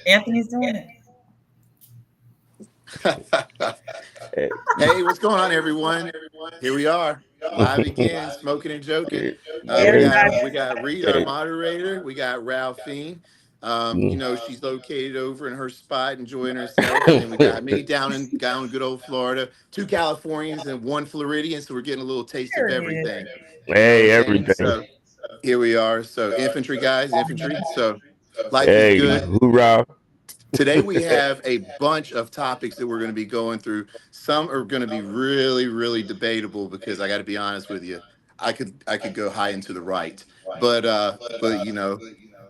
Anthony's doing it. Hey, what's going on, everyone? Here we are, live again, smoking and joking. Hey, We Hey, got everybody. we got Reed, our moderator. We got Ralphine. She's located over in her spot, enjoying herself, and then we got me down in good old Florida. Two Californians and one Floridian, so we're getting a little taste of Period. everything. You know what I'm hey, saying? everything. So here we are. So infantry guys, infantry. So life is Hey, good. hoorah. Today we have a bunch of topics that we're going to be going through. Some are going to be really, really debatable because I got to be honest with you. I could go high and to the right, but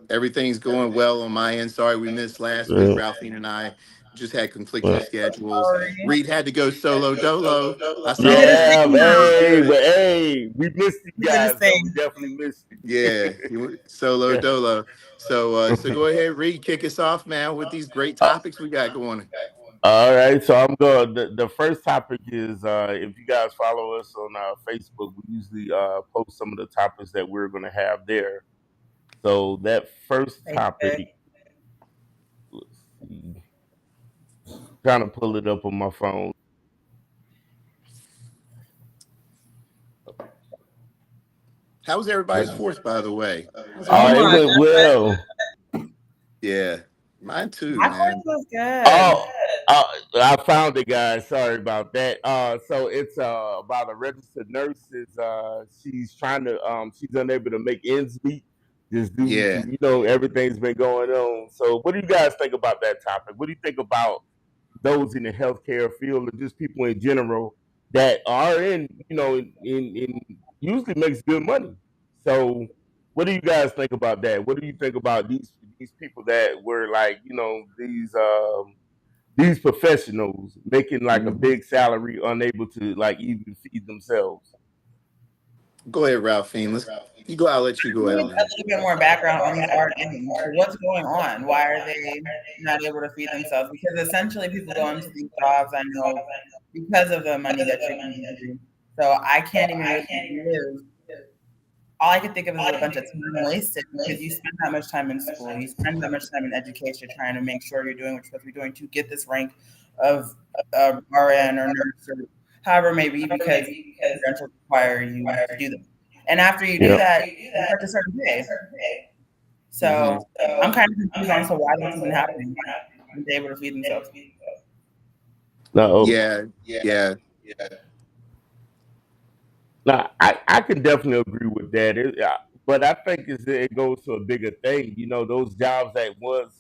everything's going well on my end. Sorry we missed last week. Uh, Ralphine and I just had conflicting uh, schedules. Sorry. Reed had to go solo dolo. I We saw did a that. yeah, sing He was now. hey, good. but hey, we missed you We did a guys though. We sing. definitely missed Yeah, he went solo you. dolo. So Yeah. go ahead, Reed, kick us off, man, with these great topics we got going. All right, so I'm going. The first topic is if you guys follow us on Facebook, we usually post some of the topics that we're going to have there. So that first topic, Facebook. let's see, trying to pull it up on my phone. How was everybody's fourth, by the way? How's Oh Oh, everybody's it my fourth? went God. well. Yeah, mine too, My course man. was good. Oh, I found it, guys. Sorry about that. So it's about a registered nurse. Is she's trying to she's unable to make ends meet just due to Yeah. everything's been going on. So what do you guys think about that topic? What do you think about those in the healthcare field and just people in general that are in in usually makes good money? So what do you guys think about that? What do you think about these people that were like these professionals making like a Mhm. big salary, unable to like even feed themselves? Go ahead, Ralphine. You go. I'll let you I go need ahead a on that. little bit more background on these RNs. What's going on? Why are they not able to feed themselves? Because essentially, people go into these jobs, I know, because of the money that you can do. So I can't even really live. All I can think of is a bunch of time wasted because you spend that much time in school, you spend that much time in education trying to make sure you're doing what you're supposed to be doing to get this rank of RN or nurse or however it may be because credentials require you to do them. And after you do Yeah. that, you start a certain pay. Hmm. So I'm kind of confused on so why that's even happening. Why aren't they able to feed themselves? No. Yeah, yeah. No, I can definitely agree with that. But I think it goes to a bigger thing. You know, those jobs that was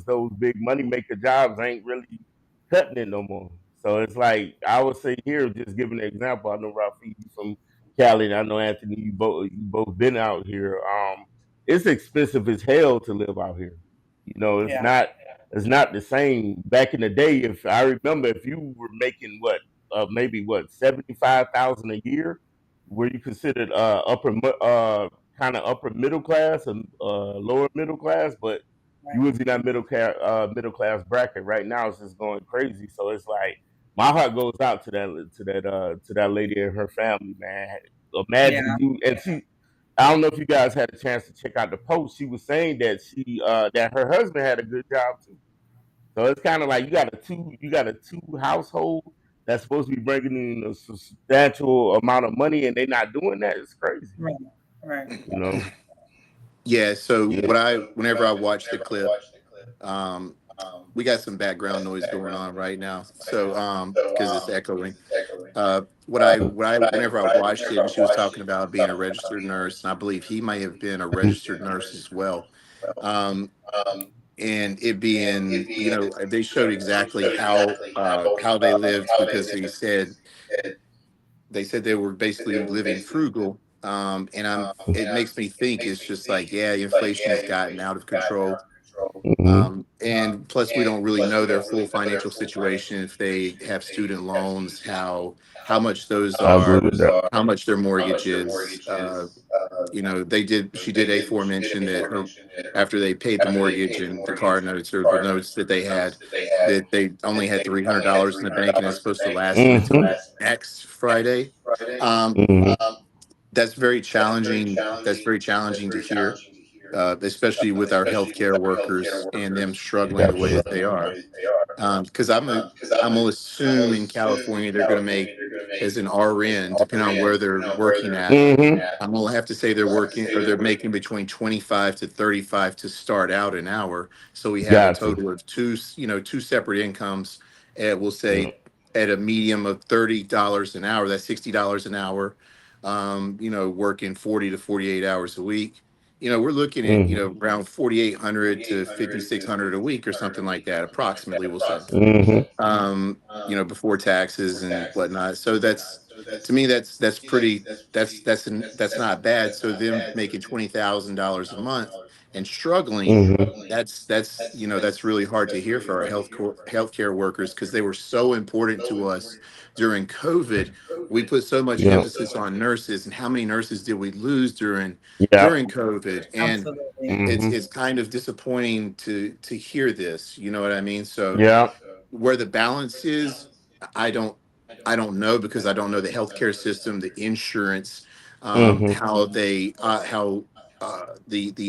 those big money maker jobs ain't really cutting it no more. So it's like I would say here, just giving an example. I know Rafi you from Cali, and I know Anthony. You both been out here. It's expensive as hell to live out here. You know, it's Yeah. not the same. Back in the day, if I remember, if you were making maybe what 75,000 a year, were you considered kind of upper middle class and lower middle class, but you Right. was in that middle class bracket. Right now, it's just going crazy. So it's like my heart goes out to that lady and her family, man. Yeah. Imagine you and she. I don't know if you guys had a chance to check out the post. She was saying that that her husband had a good job too. So it's kind of like you got a two household that's supposed to be bringing in a substantial amount of money, and they're not doing that. It's crazy, Right. Right. you know. Yeah. So Yeah. whenever I watch the clip, um, we got some background noise going on right now. So because it's echoing. Whenever I watched it, and she was talking about being a registered nurse, and I believe he may have been a registered nurse as well. Um, and it being, they showed exactly how they lived because they said they were basically living frugal. It makes me think it's just like, yeah, inflation has gotten out of control. Hmm. And plus, we don't really know their full financial situation, if they have student loans, how much those I agree are, with that. how much their mortgage is. She did aforemention that after they paid the mortgage and the car notes or the notes that they had, that they only had $300 in the bank and it's supposed to last them until Hmm. next Friday. Um, Hmm. that's very challenging. That's very challenging to hear. especially with our healthcare workers and them struggling the way Definitely. that they are. Because I'm gonna assume in California they're going to make as an RN, depending on where they're working at. Mm-hmm. I'm gonna have to say they're working or they're making between 25 to 35 to start out an hour. So we have a Gotcha. total of two separate incomes. And we'll say at a medium of $30 an hour, that's $60 an hour. Working 40 to 48 hours a week. We're looking at, Mm-hmm. around 4,800 to 5,600 a week or something like that, approximately, we'll say, Mm-hmm. before taxes and whatnot. So that's, to me, that's pretty, that's not bad. So them making $20,000 a month and struggling, Mm-hmm. that's really hard to hear for our healthcare workers, because they were so important to us during COVID. We put so much Yeah. emphasis on nurses, and how many nurses did we lose Yeah. during COVID? And Absolutely. it's Mm-hmm. it's kind of disappointing to hear this. You know what I mean? So Yeah. where the balance is, I don't I don't know, because I don't know the healthcare system, the insurance, Mm-hmm. how the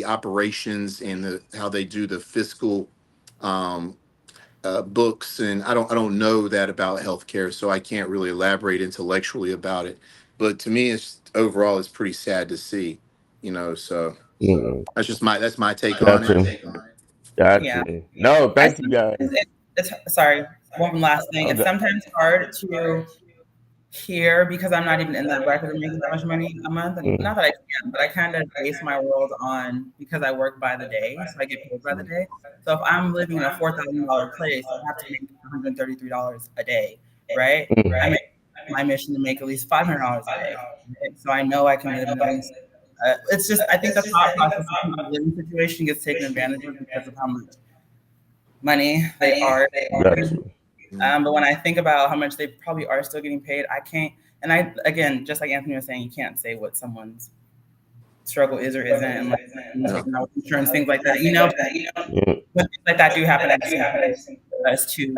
operations and how they do the fiscal um, books, and I don't know that about healthcare, so I can't really elaborate intellectually about it. But to me, it's overall it's pretty sad to see. So Mm-hmm. that's my take on it. Gotcha. Gotcha. Yeah. No, I thank you sometimes guys. it's sorry, one last thing. It's Okay. sometimes hard to hear because I'm not even in that bracket of making that much money a month. And Mm-hmm. not that I can, but I kind of base my world on because I work by the day, so I get paid by the Mhm. day. So if I'm living in a $4,000 place, I have to make $133 a day, right? I make my mission to make at least $500 a day. Right? So I know I can live in at least. It's just I think the thought process of people's living situation gets taken advantage of because of how much money they are Gotcha. making. But when I think about how much they probably are still getting paid, I can't. And I, again, just like Anthony was saying, you can't say what someone's struggle is or isn't, and like No. taking out insurance, things like that. You know, Yeah. when things like that do happen, I just think us to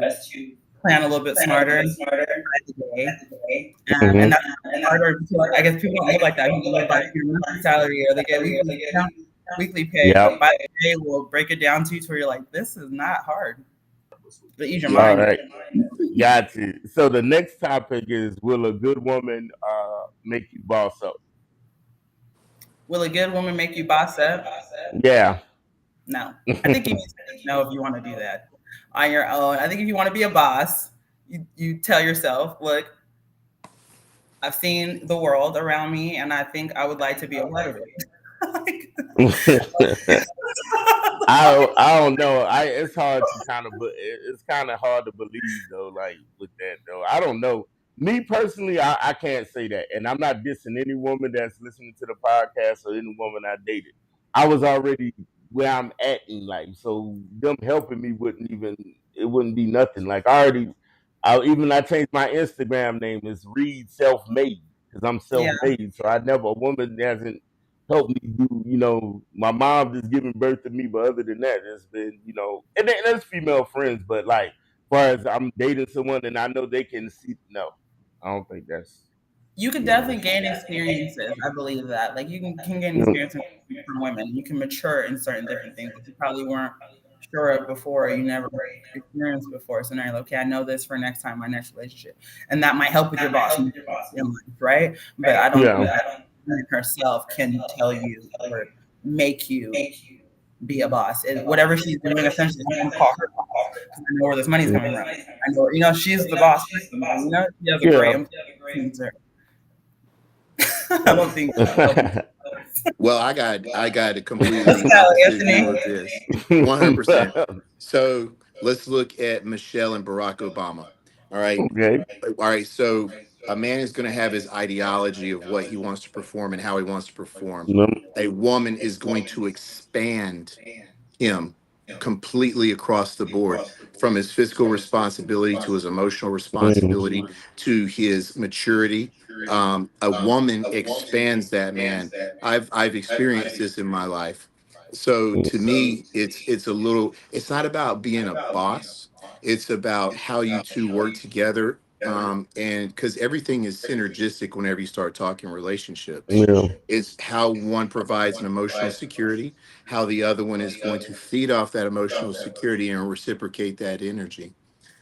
plan a little bit smarter by the day. And Mm-hmm. that's harder because I guess people don't live like that. People live by your monthly salary or they get weekly pay. Yeah. But by the day, we'll break it down to you to where you're like, this is not hard. But use your Yeah. All mind. right. Gotcha. So the next topic is, will a good woman make you boss up? Will a good woman make you boss up? Yeah. No. I think you need to know if you want to do that on your own. I think if you want to be a boss, you tell yourself, look, I've seen the world around me and I think I would like to be a part of it. like, I don't know. It's hard to kind of, it's kind of hard to believe though. Like with that though, I don't know. Me personally, I can't say that, and I'm not dissing any woman that's listening to the podcast or any woman I dated. I was already where I'm at in life, so them helping me it wouldn't be nothing. Like I changed my Instagram name. It's Reed Self Made because I'm self yeah, made. So I never a woman hasn't help me do, my mom just giving birth to me, but other than that, it's been, and then there's female friends, but like, as far as I'm dating someone and I know they can see, no, I don't think that's, you could you know, definitely gain experiences. I believe that. Like you can gain mm, experience from women. You can mature in certain different things that you probably weren't sure of before. Or you never experienced before. So now you're like, okay, I know this for next time, my next relationship, and that might help with your boss in life, right? But I don't yeah, think that woman herself can tell you or make you be a boss. Whatever she's doing, essentially, I'm going to call her boss because I know where this money's mm, coming from. I know, she's the boss. She has a great yeah. influence. I don't think they'll be. Well, I got a completely No, opposite view Anthony. of this. 100%. So let's look at Michelle and Barack Obama. All right. Okay. All right. So a man is going to have his ideology of what he wants to perform and how he wants to perform. Mm, A woman is going to expand him completely across the board, from his fiscal responsibility to his emotional mm, responsibility to his maturity. A woman expands that man. I've experienced this in my life. So mm, to me, it's not about being a boss. It's about how you two work together And because everything is synergistic whenever you start talking relationships, Yeah. it's how one provides an emotional security, how the other one is going to feed off that emotional security and reciprocate that energy.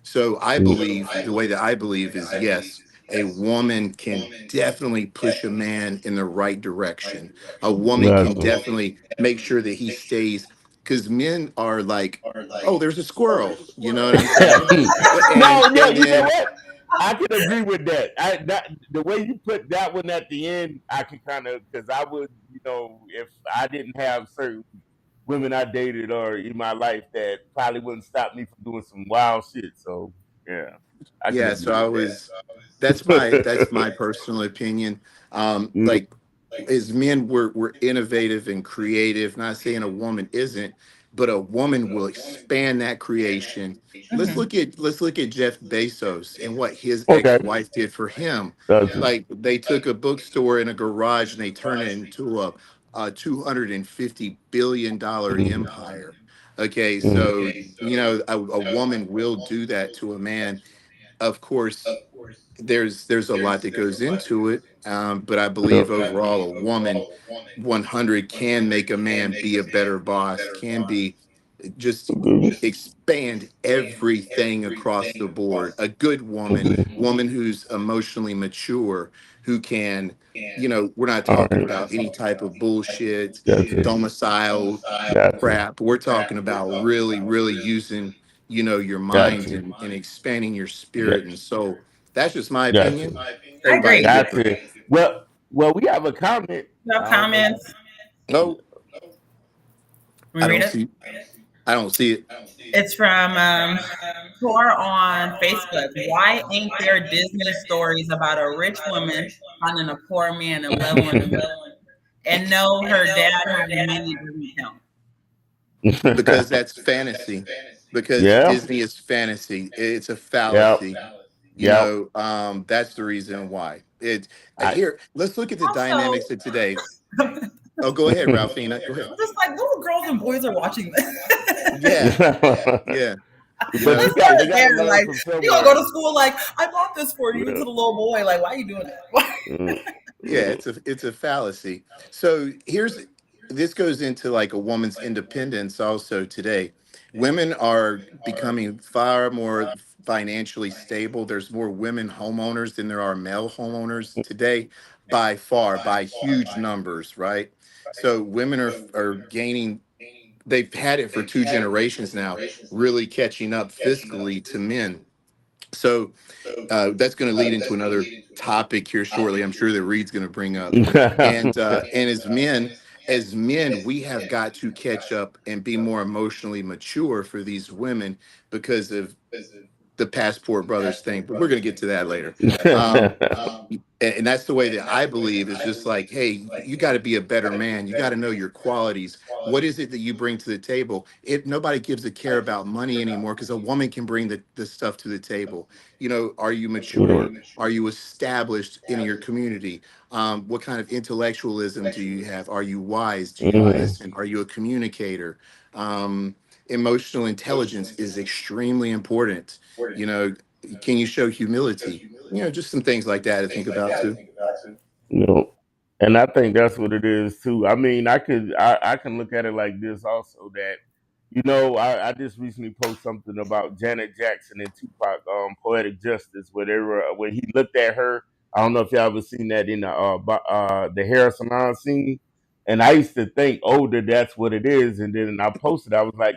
So I believe the way that I believe is yes, a woman can definitely push a man in the right direction. A woman can Gotcha. definitely make sure that he stays, because men are like, oh, there's a squirrel. You know what I'm saying? No, yeah, And you know then what? I can agree with that. The way you put that one at the end, I can kind of, because I would, if I didn't have certain women I dated or in my life, that probably wouldn't stop me from doing some wild shit. So yeah, I can yeah, so agree I with was that's that. my personal opinion. Mm, Like as men, we're innovative and creative. Not saying a woman isn't, but a woman will expand that creation. Mhm. Let's look at Jeff Bezos and what his okay, ex-wife did for him. gotcha. Like they took a bookstore in a garage and they turned it into a $250 billion Mm, empire. Okay, mm, so a woman will do that to a man. Of course, there's a lot that goes into it, but I believe yeah, overall a woman 100 can make a man be a better boss, can be just mm, expand everything across the board. A good woman, mm, woman who's emotionally mature, who can, we're not all talking right, about any type of bullshit gotcha, domicile gotcha, crap. We're talking about really, really using, your mind gotcha, and expanding your spirit and gotcha, soul. That's just my gotcha, opinion. I Everybody agree. different. gotcha. Well, we have a comment. No I don't know. comments. No, Can we I read don't it? see. I don't see it. It's from Tor on Facebook. Why ain't there Disney stories about a rich woman finding a poor man and leveling him up? And no, her dad having money doesn't count. Because that's fantasy. Because Yeah, Disney is fantasy. It's a yeah, fallacy. yeah. That's the reason why. I Here, let's look at the Also, dynamics of today. I'm Oh, go ahead, Ralphina. Go ahead. just like little girls and boys are watching this. Yeah, yeah. You but know, Let's they start got to there. learn Like from you gonna go somewhere. to school like I bought this for you to Yeah. the little boy. Like why are you doing that? Mm, yeah, mm, it's a fallacy. So this goes into like a woman's independence also today. Women are becoming far more financially stable. There's more women homeowners than there are male homeowners today, by far, by huge numbers, right? So women are gaining, they've had it for two generations now, really catching up fiscally to men. So that's going to lead into another topic here shortly. I'm sure that Reed's going to bring up. And as men, we have got to catch up and be more emotionally mature for these women because of the Passport Brothers thing. But we're going to get to that later. Um, and that's the way that I believe is just like, hey, you got to be a better man. You got to know your qualities. What is it that you bring to the table? If nobody gives a care about money anymore, because a woman can bring the stuff to the table. Are you Yeah. mature? Are you established in your community? What kind of intellectualism do you have? Are you wise? Do you Mhm. listen? Are you a communicator? Um, Emotional intelligence is extremely important. You know, can you show humility? Just some things like that to think about too. You know, and I think that's what it is too. I mean, I can look at it like this also that I just recently posted something about Janet Jackson and Tupac, Poetic Justice, where they were when he looked at her. I don't know if y'all ever seen that in the hair salon scene. And I used to think, oh, that's what it is. And then I posted, I was like,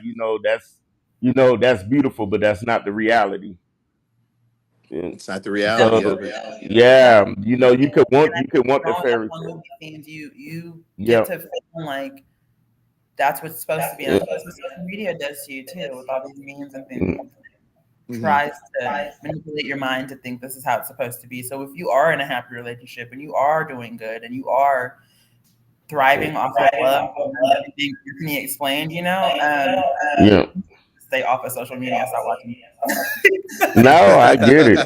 that's beautiful, but that's not the reality. Yeah. It's not the reality Definitely. of So it. Yeah. yeah, And I you think could want the growing up fairy. on movie scenes, you get Yeah. to feel like that's what's supposed to be. And Yeah. that's what social media does to you too, with all these memes and things. Mm, Hmm. Tries to manipulate your mind to think this is how it's supposed to be. So if you are in a happy relationship and you are doing good and you are mm, thriving off of love and everything Tiffany explained, yeah. stay off of social media and stop watching. No, I get it.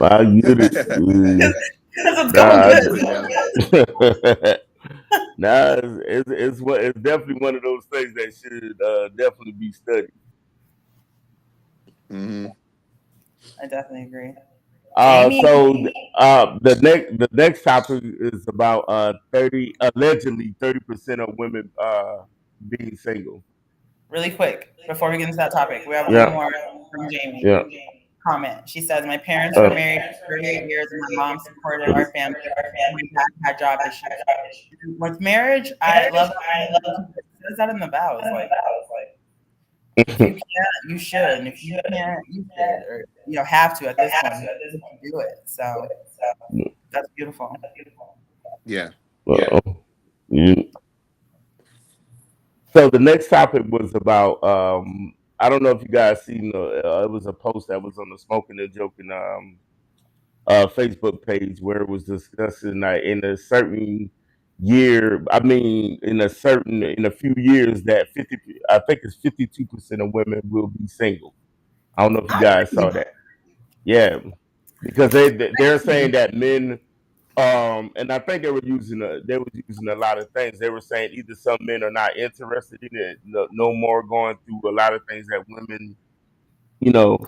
I get it. Because it's going Nah, good. Yeah. nah, it's definitely one of those things that should definitely be studied. Hmm. I definitely agree. Uh, Jamie, so the next topic is about 30% of women being single. really quick, before we get into that topic, we have one Yeah, more from Jamie yeah. comment. She says, "My parents were Uh, married for 38 years, and my mom supported our family. My dad had job issues. With marriage, I love it says that in the vows. Like, if you can't, you should, and if you can't, you should, or have to at this point. You can do it. So that's beautiful. Yeah. you, so the next topic was about I don't know if you guys seen it was a post that was on the Smoking and Joking Facebook page where it was discussing that in a certain year, I mean, in a few years that 50, I think it's 52% of women will be single. I don't know if you I guys saw agree. that. Yeah, because they're saying that men, and I think they were using a lot of things. They were saying either some men are not interested in it, no more going through a lot of things that women,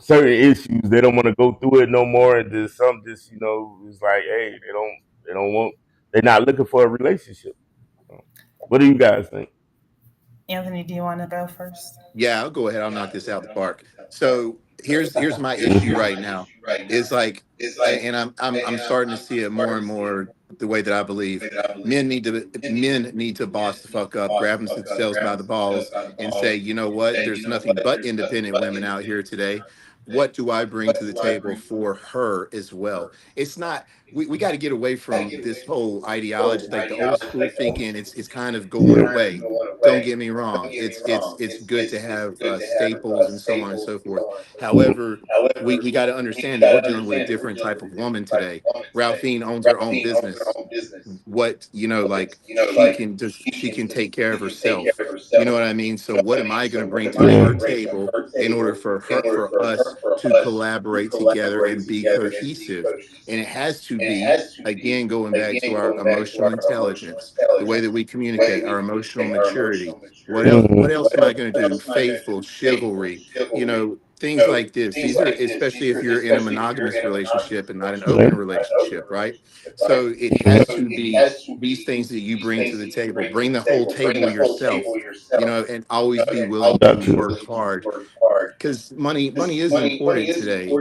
certain issues they don't want to go through it no more, and then some just is like, hey, they don't want, they're not looking for a relationship. What do you guys think? Anthony, do you want to go first? Yeah, I'll go ahead. I'll knock this out of the park. So here's my issue right now. Is like, and I'm starting to see it more and more the way that I believe men need to boss the fuck up, grab themselves by the balls, and say, you know what? There's nothing but independent women out here today. What do I bring to the table for her as well? It's not. We got to get away from this whole ideology, like the old school thinking. It's kind of going away. Don't get me wrong. It's good to have staples and so on and so forth. However, we got to understand that we're dealing with a different type of woman today. Ralphine owns her own business. What, like, she can take care of herself. You know what I mean? So what am I going to bring to her table in order for us to collaborate together and be cohesive? And it has to be, again, going back to our emotional intelligence, the way that we communicate, our emotional maturity. What else am I going to do? Faithful, chivalry, things like this. These are, especially if you're in a monogamous relationship and not an open relationship, right? So it has to be these things that you bring to the table. Bring the whole table yourself, and always be willing to Got you. work hard, because money is important today.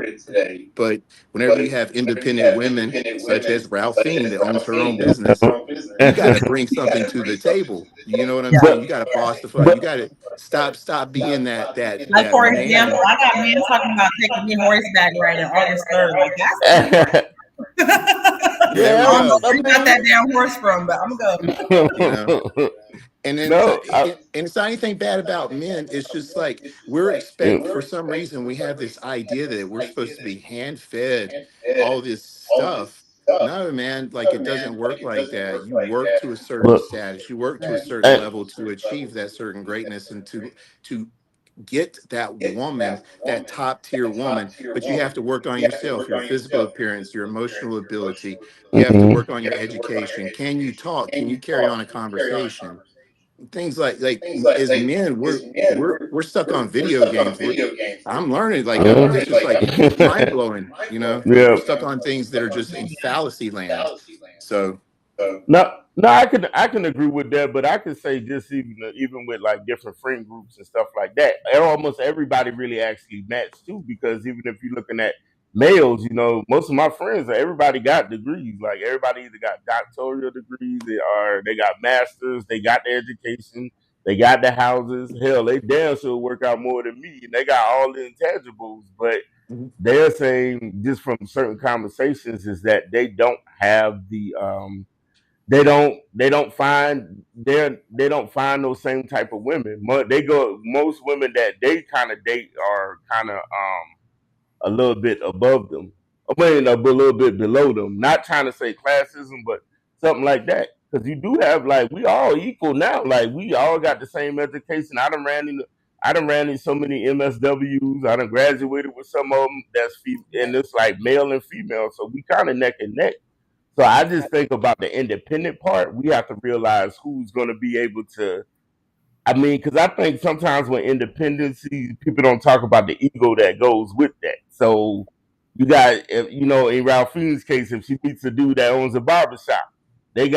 But whenever you have independent women such as Ralphine that owns her own business, you got to bring something to the table. You know what I'm Yeah. saying? You but got to boss the fuck. You but got to stop being that Like, for example, man. I got men talking about taking me horseback riding August 3rd. Like, that's cute. There yeah, we I don't know go. where you got that damn horse from, but I'm going to go. You know. And then, no, and it's not anything bad about men. It's just like for some reason, we have this idea that we're supposed to be hand fed all this stuff. No, man, like it doesn't work like that. You work to a certain but status, you work to a Right. certain level to achieve that certain greatness and to get that woman, that top tier woman. But you have to work on yourself, your physical appearance, your emotional ability. You have to mhm. work on your education. Can you talk? Can you carry on a conversation? Things like as men, we're stuck on video games. I'm learning, like, it's just like mind blowing, like we're Yeah. stuck on things that are just in fallacy land. So No, I can agree with that, but I can say just even with like different friend groups and stuff like that, almost everybody really actually match too. Because even if you're looking at males, most of my friends, everybody got degrees. Like everybody either got doctoral degrees, they got masters, they got the education, they got the houses. Hell, they damn sure work out more than me, and they got all the intangibles. But mhm. they're saying just from certain conversations is that they don't find those same type of women. Most women that they kind of date are kind of a little bit above them. I mean, a little bit below them. Not trying to say classism, but something like that. Because you do have, like, we all equal now. Like we all got the same education. I done ran in so many MSWs. I done graduated with some of them and it's like male and female. So we kind of neck and neck. So I just think about the independent part. We have to realize who's going to be able to. I mean, because I think sometimes when independency, people don't talk about the ego that goes with that. So You got, in Ralphine's case, if she meets a dude that owns a barbershop, they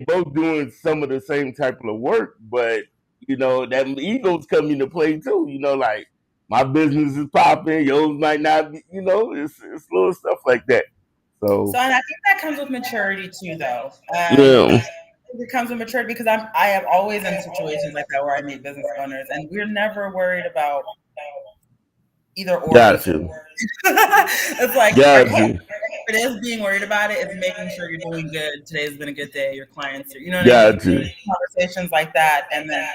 both doing some of the same type of work, but that egos come into play too. Like my business is popping, yours might not be. It's little stuff like that. So, So and I think that comes with maturity too, though. yeah, It comes with maturity because I am always in situations like that where I meet business owners, and we're never worried about either or got beef. you, It's like, got hey, you, if it is being worried about it, it's making sure you're doing good. Today's been a good day. Your clients, you know what I mean? got you. Conversations like that, and then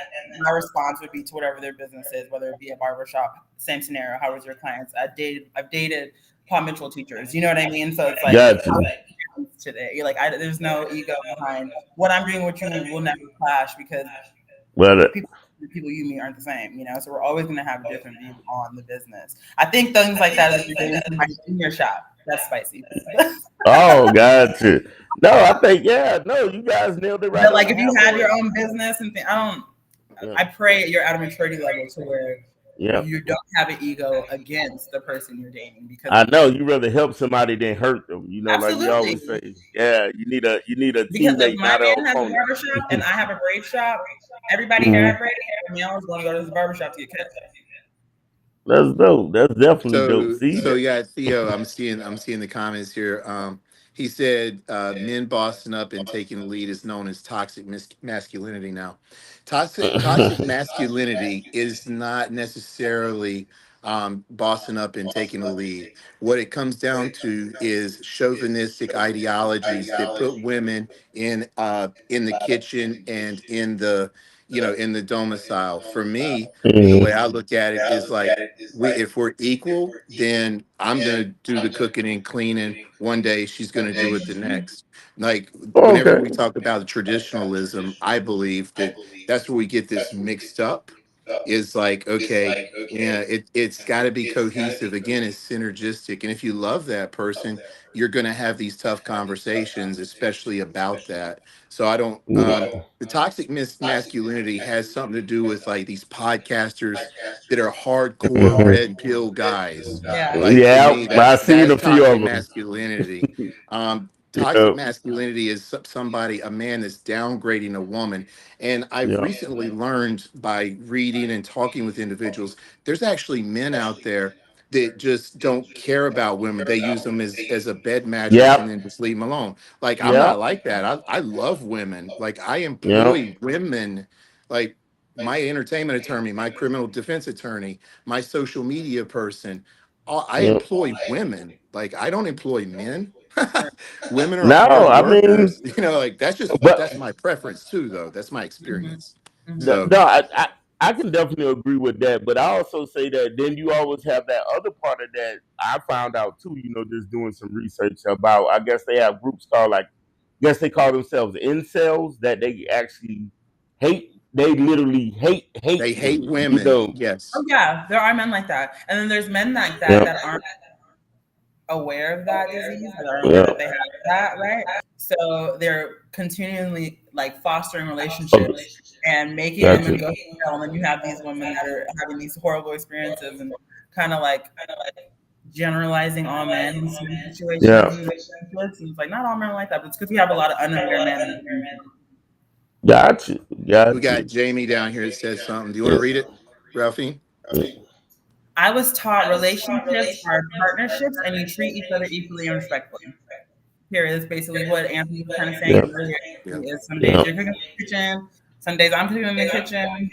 my response would be to whatever their business is, whether it be a barbershop. Same scenario. How was your clients? I've dated Paul Mitchell teachers. You know what I mean? So it's like Got you. today. You're like, there's no ego behind what I'm doing. What you will never clash because Well, the people you meet aren't the same. So we're always going to have a different view on the business. I think things like that is if you're dating somebody in your shop. That's spicy. oh, got you. No, I think no, you guys nailed it right But on like the if you have your hammer. own business and I don't. Yeah, I pray you're at a maturity level to where yeah. you don't have an ego against the person you're dating because I know you rather help somebody than hurt them. Like we absolutely. always say. Yeah, you need a Because if teammate, my not an man has a opponent. barbershop and I have a braid shop, everybody hair Mhm. braid, the male is going to go to this barbershop to get cut. That's dope. That's definitely dope. See? So yeah, Theo, I'm seeing the comments here. He said men bossing up and taking the lead is known as toxic masculinity now. Toxic masculinity is not necessarily bossing up and taking the lead. What it comes down to is chauvinistic ideologies that put women in the kitchen and in the domicile. For me, the way Mhm. I look at it is like we if we're equal, then I'm gonna do the cooking and cleaning one day, she's gonna do it the next. Like whenever Okay. we talk about traditionalism, I believe that that's where we get this mixed up. Is like, okay, yeah, it's gotta be cohesive. Again, it's synergistic. And if you love that person, you're gonna have these tough conversations, especially about that. So I don't the toxic masculinity has something to do with like these podcasters that are hardcore Mhm. red pill guys. Yeah. Like to me, Yeah, I seen that's a few toxic of them. masculinity. Toxic Yep. masculinity is somebody, a man that's downgrading a woman. And I've Yep. recently learned by reading and talking with individuals, there's actually men out there that just don't care about women. They use them as a bed mattress and Yep. then just leave them alone. Like I'm not Yep. like that. I love women. Like I Yep. employ women. Like my entertainment attorney, my criminal defense attorney, my social media person. I Yep. employ women. Like I don't employ men. Women are No, hard I mean, workers. Like that's but my preference too, though. That's my Mm-hmm. experience. Mm-hmm. So no, I can definitely agree with that. But I also say that then you always have that other part of that I found out too, just doing some research about. I guess they have groups called guess they call themselves incels that they actually they literally hate they hate women. women. Oh Yes. yeah, there are men like that, and then there's men like that Yeah, that aren't aware of that disease, that aren't aware yeah. that they have that, right? So they're continually like fostering Okay, relationships and making got women you. go to hell. And then you have these women that are having these horrible experiences and kind of like generalizing all men in certain situations Yeah, and relationships. And it's like not all men are like that, but it's because we have a lot of unaware men in the community. got you, We got got you. Jamie down here that says something. Do you want to Yeah, read it, Ralphine? yeah, I was taught relationships are partnerships and you treat each other equally and respectfully. Here is basically what Anthony was kind of saying yeah, earlier. Yeah. Is some days yeah. you're cooking in the kitchen, some days I'm cooking in the kitchen,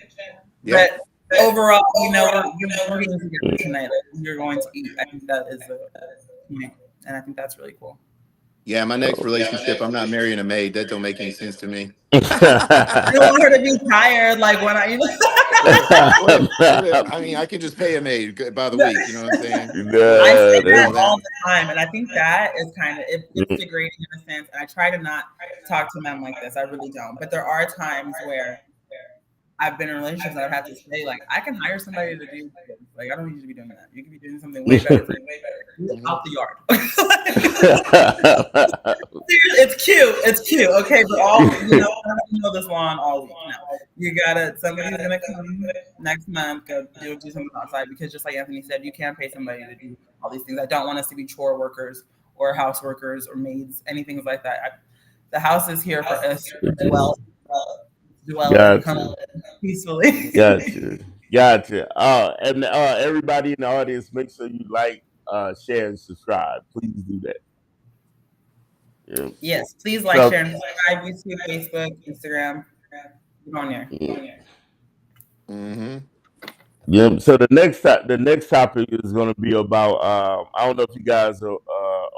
Yeah. but overall, we're getting together tonight. Like, we're going to eat. I think that is a point, and I think that's really cool. Yeah. My next relationship, I'm not marrying a maid. That don't make any sense to me. I don't want her to be tired. Like when I, What if, I mean, I can just pay a maid by the week. You know what I'm saying? I say You that know That's, all that. the time, and I think that is kind of it's degrading in a sense. And I try to not talk to men like this. I really don't. But there are times where I've been in relationships and I've had to say, like, I can hire somebody to do this. Like, I don't need you to be doing that. You can be doing something way better for me. out the yard. It's cute. It's cute. Okay, but I don't know this lawn all week. No, you gotta. Somebody's gonna come next month. Go do something outside because, just like Anthony said, you can't pay somebody to do all these things. I don't want us to be chore workers or house workers or maids, anything like that. The house is here for us to dwell in, come Gotcha. peacefully. Gotcha. Gotcha. And everybody in the audience, make sure you like, share, and subscribe. Please do that. Yeah. Yes, please like, So, share, and subscribe. YouTube, Facebook, Instagram. Get on there. Mm-hmm. yeah. So the next topic is going to be about. I don't know if you guys are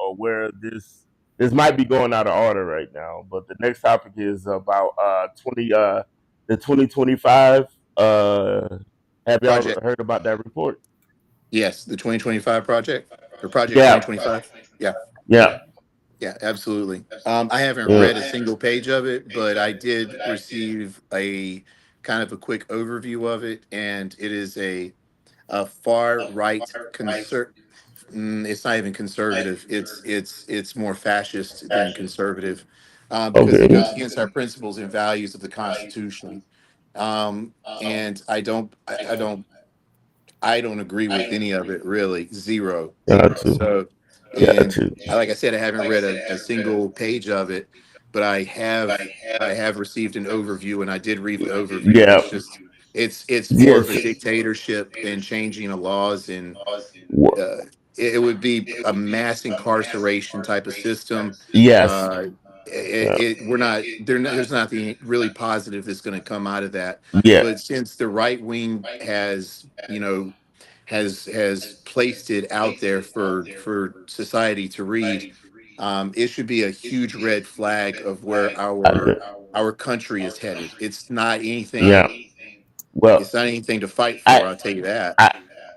aware of this. This might be going out of order right now, but the next topic is about 2025. Have y'all Project. heard about that report? Yes, the 2025 project or Project Yeah. 2025. Yeah, Yeah. yeah, absolutely. I haven't Yeah. read a single page of it, but I did receive a kind of a quick overview of it, and it is a far right it's not even conservative. It's more fascist than conservative, because it Okay. goes against our principles and values of the Constitution. And I don't agree with any of it really, zero. Got you. So, Got and you. like I said, I haven't read a single page of it, but I have received an overview, and I did read the overview, and Yeah. it's more of a Yes. dictatorship and changing of laws, and Wha- it would be a mass incarceration type of system. Yes. Uh, Yeah. we're not there. There's nothing really positive that's going to come out of that. Yeah. But since the right wing has, has placed it out there for society to read, it should be a huge red flag of where our country is headed. Yeah. Well, It's not anything to fight I for. I'll tell you that. I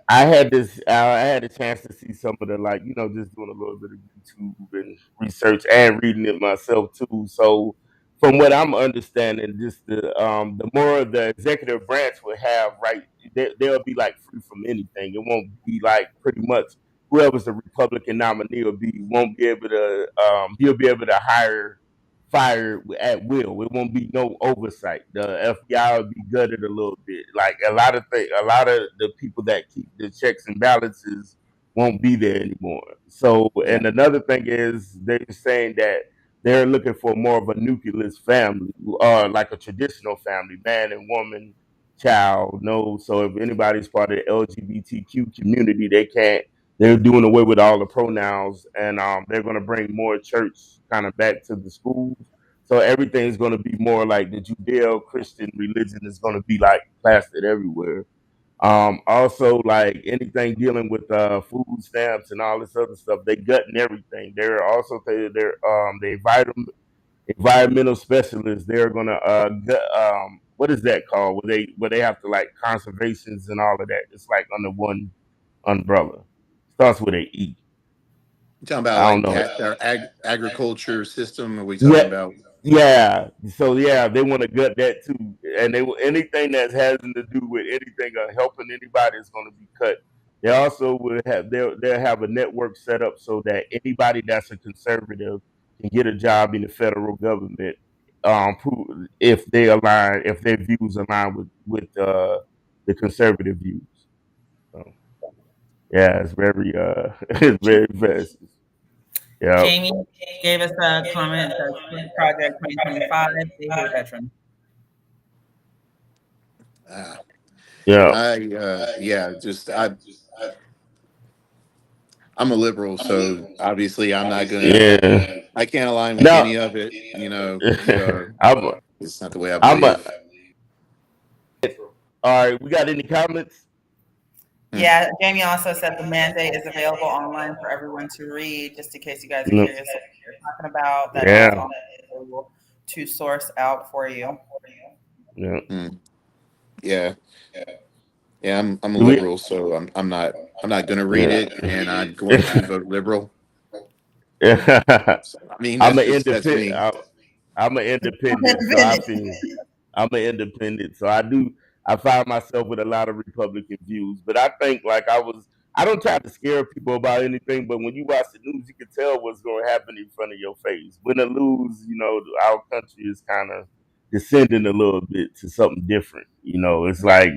I had a chance to see some of the, like, just doing a little bit of YouTube and research and reading it myself too. So from what I'm understanding, just the more the executive branch would have, right, they'll be like free from anything. It won't be like pretty much whoever's the Republican nominee won't be able to he'll be able to fire at will. It won't be no oversight. The FBI will be gutted a little bit. Like a lot of the people that keep the checks and balances won't be there anymore. So, Yeah. and another thing is they're saying that they're looking for more of a nucleus family, like a traditional family, man and woman, child. No, so if anybody's part of the LGBTQ community, they can't. They're doing away with all the pronouns, and they're going to bring more church kind of back to the schools. So everything's going to be more like the Judeo-Christian religion is going to be like plastered everywhere. Also, like anything dealing with food stamps and all this other stuff, they gutting everything. They're also the environmental specialists. They're gonna what is that called? Where they have to like conservations and all of that. It's like under one umbrella. Starts with a E. You talking about I don't like know. our agriculture system? Are we talking Yeah, about? yeah. So yeah, they want to gut that too, and anything that's having to do with anything helping anybody is going to be cut. They also will have they'll have a network set up so that anybody that's a conservative can get a job in the federal government, if if their views align with the conservative views. So, yeah, it's very it's very fast. Yeah, Jamie gave us a comment that says Project 2025, they hate veterans. Uh, yeah, yeah, I'm a liberal, so obviously yeah. I can't align with No, any of it. So I'm a, it's not the way I I'm a. believe. All right, we got any comments? Hmm. Yeah, Jamie also said the mandate is available online for everyone to read, just in case you guys are No. curious what you're talking about. That is Yeah, online available to source out for you. yeah. Hmm. Yeah, yeah. I'm a Do we? liberal, so I'm not going to read Yeah. it, and I'm going to vote liberal. So, I mean, I'm an that's independent. me. I'm an independent, so I Independent. feel I'm an independent, so I do. I find myself with a lot of Republican views, but I think like I was I don't try to scare people about anything, but when you watch the news, you can tell what's going to happen in front of your face. Win or lose, our country is kind of descending a little bit to something different. It's Yeah. like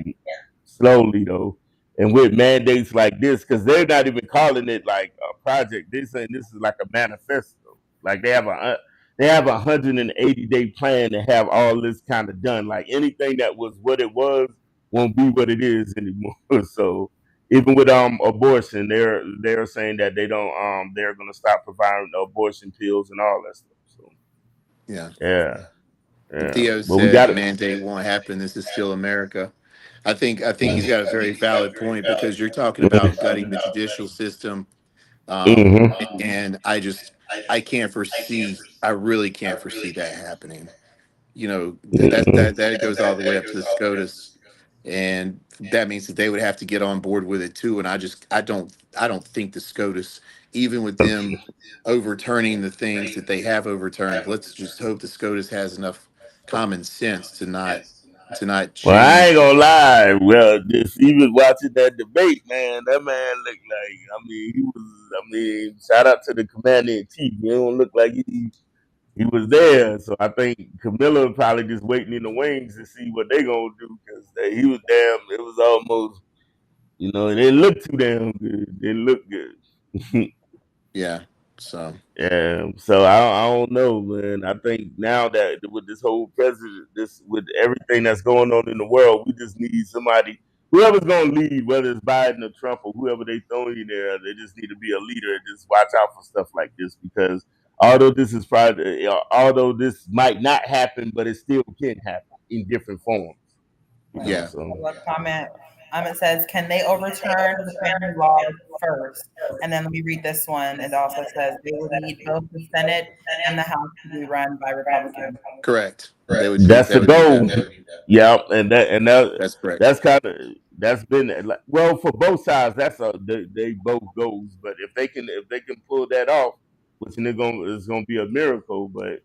slowly though, and with mandates like this, because they're not even calling it like a project. They're saying this is like a manifesto. Like they have 180-day plan to have all this kind of done. Like anything that was what it was won't be what it is anymore. So even with abortion, they're saying that they're gonna stop providing abortion pills and all that stuff. So Yeah. yeah, yeah. Theo But we said got the it. mandate won't happen. This is still America. I think he's got a very valid point because you're talking about gutting the judicial system, um, Mm-hmm. and I can't foresee. I really can't foresee that happening. That goes all the way up to the SCOTUS, and that means that they would have to get on board with it too. And I don't think the SCOTUS, even with them overturning the things that they have overturned, let's just hope the SCOTUS has enough common sense to not Well, I ain't change. gonna lie. Well, just even watching that debate, man, that man looked like. I mean, he was. I mean, shout out to the commander in chief. He don't look like he was there. So I think Camilla probably just waiting in the wings to see what they gonna do because he was damn. It was almost. It didn't look too damn good. It didn't look good. Yeah. So Yeah, so I don't know, man. I think now that with this whole president, this with everything that's going on in the world, we just need somebody, whoever's going to lead, whether it's Biden or Trump or whoever they throw in there, they just need to be a leader and just watch out for stuff like this because although this might not happen, but it still can happen in different forms. Right. yeah. So Public comment. It says, can they overturn the family laws first? And then let me read this one. It also says they would need both the Senate and the House to be run by Republicans. Correct. They would need that's that the would need goal. that. Yeah, and That's correct. that's kind of that's been like, well for both sides. They both goals, but if they can pull that off, which it's gonna be a miracle. But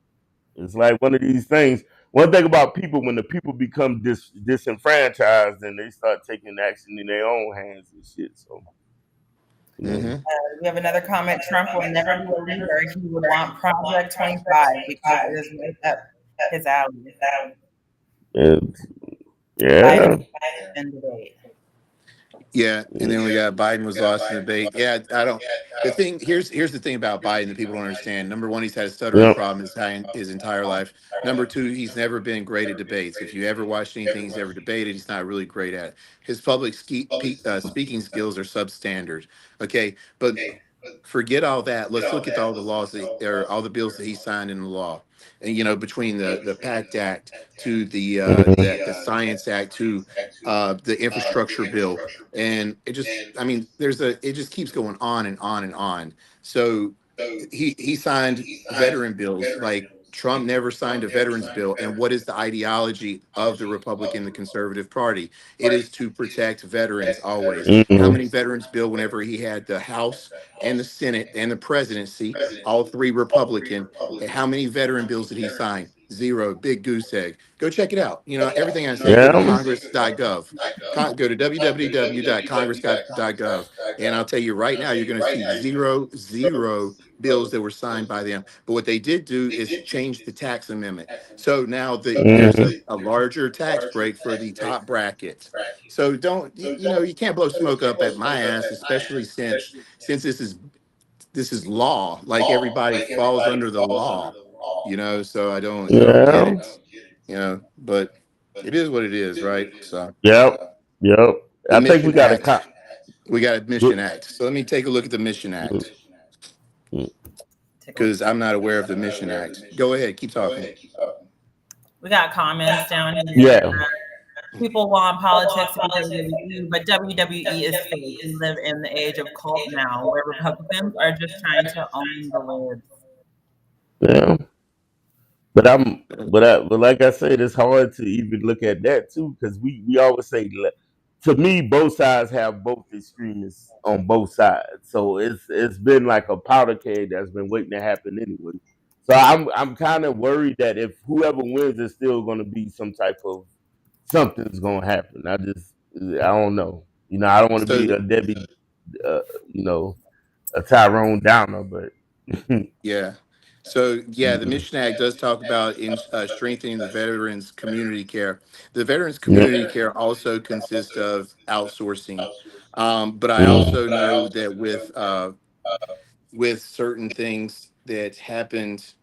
it's like one of these things. One thing about people when the people become disenfranchised and they start taking action in their own hands and shit. So you know, Hmm. We have another comment. Trump will never be a leader. He would want Project 25 because it is right up his alley. and, Biden yeah, in debate. Yeah, and then we got Biden was lost in the debate. Yeah, I don't. The thing here's the thing about Biden that people don't understand. Number one, he's had a stuttering yeah, problem his entire life. Number two, he's never been great at debates. If you ever watched anything he's ever debated, he's not really great at it. His speaking skills are substandard. Okay, but forget all that. Let's look at all the laws or all the bills that he signed into law. And between the PACT Act to the Science Act to the infrastructure bill, and I mean, it just keeps going on and on and on. So he signed veteran bills like Trump never signed a veterans bill. And what is the ideology of the Republican, the Conservative Party? It is to protect veterans always. How mm-hmm, many veterans bill whenever he had the House and the Senate and the presidency, all three Republican? How many veteran bills did he sign? Zero. Big goose egg. Go check it out. Everything I say, go to yeah, congress.gov. Go to www.congress.gov. And I'll tell you right now, you're going to see zero bills that were signed by them. But what they did do is change the tax amendment. So now there's mm-hmm, a larger tax break for the top brackets. So don't you can't blow smoke up at my ass, especially since this is law. Like everybody falls under the law. So I don't get yeah, it. But it is what it is, right? So yep, yep. the I think we Mission got a Act, we got a Mission Act. So let me take a look at the Mission Act Take a look. because I'm not aware of the Mission Act. Go ahead, keep talking. We got comments down here. yeah. People want politics to be WWE, but WWE is fake. We live in the age of cult now, where Republicans are just trying to own the libs. Yeah, but like I said, it's hard to even look at that too because we always say, to me, both sides have both extremists on both sides. So it's been like a powder keg that's been waiting to happen anyway. So I'm kind of worried that if whoever wins, it's still going to be some type of something's going to happen. I don't know. I don't want to So be a Debbie uh, you know, a Tyrone Downer, but Yeah. So yeah, the mm, Mission Act does talk about in strengthening the veterans community care. The veterans yeah, community care also consists of outsourcing, but I also mm, know that with certain things that happened,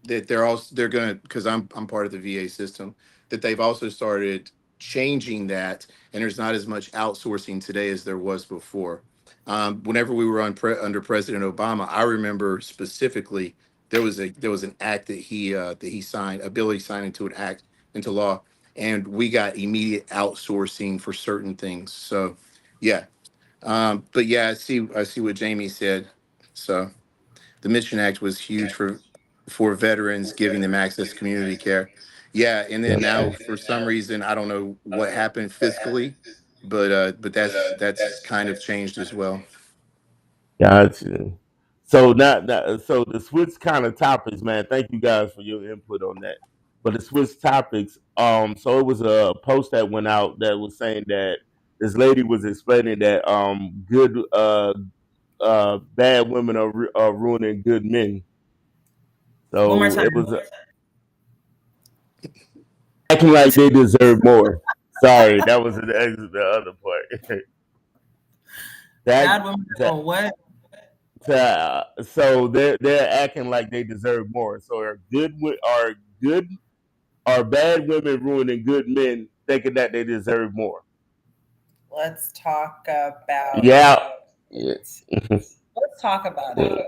that they're gonna, because I'm part of the VA system, that they've also started changing that, and there's not as much outsourcing today as there was before. Whenever we were under President Obama, I remember specifically there was an act that he signed, a bill he signed into an act into law, and we got immediate outsourcing for certain things. So yeah, but yeah, I see what Jamie said. So the Mission Act was huge for veterans, giving them access to community care. Yeah, and then yeah, now for some reason I don't know what happened fiscally, but that's kind of changed as well. gotcha. So so the switch kind of topics, man. Thank you guys for your input on that. But the switch topics, so it was a post that went out that was saying that this lady was explaining that good bad women are ruining good men. One more So time. it was acting like they deserve more. Sorry, that was the other part. that Bad women that doing what? so they're acting like they deserve more. So good are bad women ruining good men, thinking that they deserve more. Let's talk about Yeah. Yeah. it. Let's talk about it.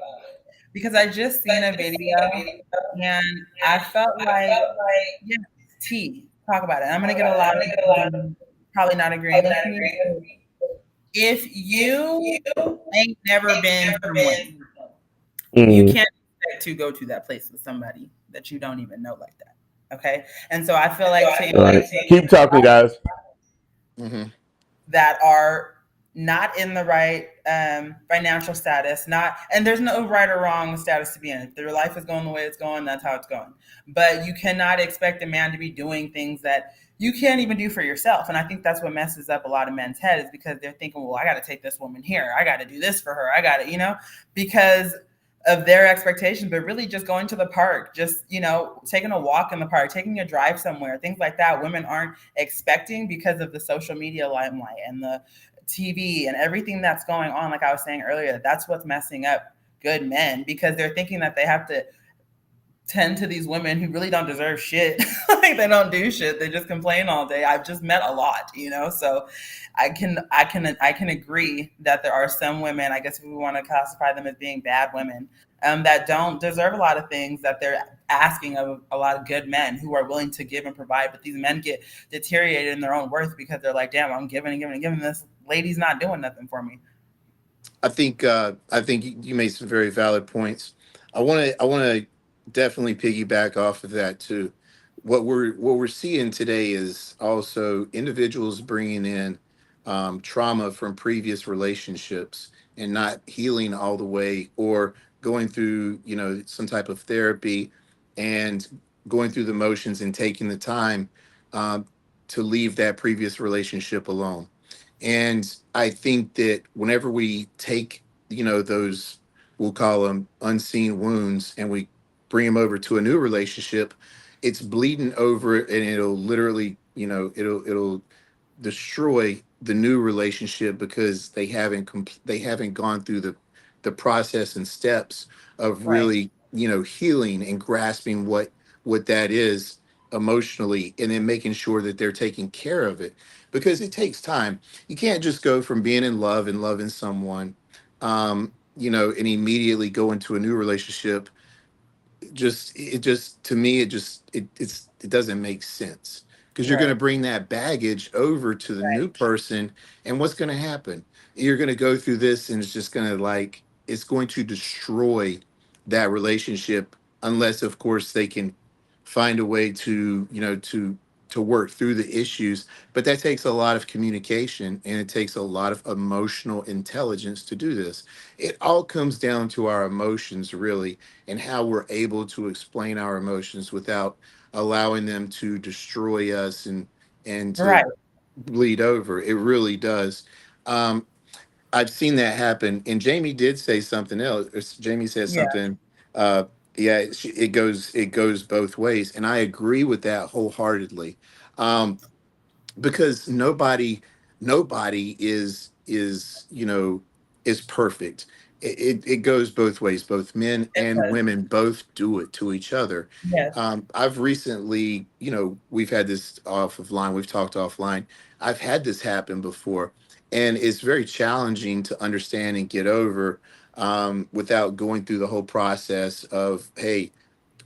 Because I just seen a video and I felt like, yes, T, talk about it. I'm going to get a lot of people probably not agreeing with me. But if you ain't never been somewhere, you Mm. can't expect to go to that place with somebody that you don't even know like that. Okay. And so I feel like to All right. Keep talking, guys. Hmm. that are not in the right financial status, not, and there's no right or wrong status to be in. If their life is going the way it's going, that's how it's going. But you cannot expect a man to be doing things that you can't even do for yourself. And I think that's what messes up a lot of men's head, is because they're thinking, well, I got to take this woman here. I got to do this for her. I got to, because of their expectations, but really just going to the park, just, taking a walk in the park, taking a drive somewhere, things like that. Women aren't expecting because of the social media limelight and the TV and everything that's going on. Like I was saying earlier, that's what's messing up good men, because they're thinking that they have to tend to these women who really don't deserve shit. Like they don't do shit. They just complain all day. I've just met a lot, so I can agree that there are some women, I guess if we want to classify them as being bad women, that don't deserve a lot of things that they're asking of a lot of good men who are willing to give and provide. But these men get deteriorated in their own worth because they're like, damn, I'm giving and giving and giving. This lady's not doing nothing for me. I think you made some very valid points. I want to definitely piggyback off of that too. What we're seeing today is also individuals bringing in trauma from previous relationships and not healing all the way, or going through some type of therapy and going through the motions and taking the time um, to leave that previous relationship alone. And I think that whenever we take, those, we'll call them unseen wounds, and we bring them over to a new relationship, it's bleeding over, and it'll literally, it'll destroy the new relationship, because they haven't gone through the process and steps of Right. really healing and grasping what that is emotionally, and then making sure that they're taking care of it, because it takes time. You can't just go from being in love and loving someone, and immediately go into a new relationship. Just to me, it doesn't make sense, because you're going to Right. bring that baggage over to the new person, and what's going to happen, you're going to go through this, and it's just going to, like, it's going to destroy that relationship, unless of course they can find a way to to work through the issues. But that takes a lot of communication, and it takes a lot of emotional intelligence to do this. It all comes down to our emotions, really, and how we're able to explain our emotions without allowing them to destroy us and to Right. bleed over. It really does. Um, I've seen that happen. And Jamie did say something else. Jamie said Yeah, something. Yeah, it goes both ways, and I agree with that wholeheartedly. Um, because nobody is perfect. It goes both ways. Both men it and does. women both do it to each other. Yes, I've recently, we've had this off of line, we've talked offline. I've had this happen before, and it's very challenging to understand and get over, without going through the whole process of, hey,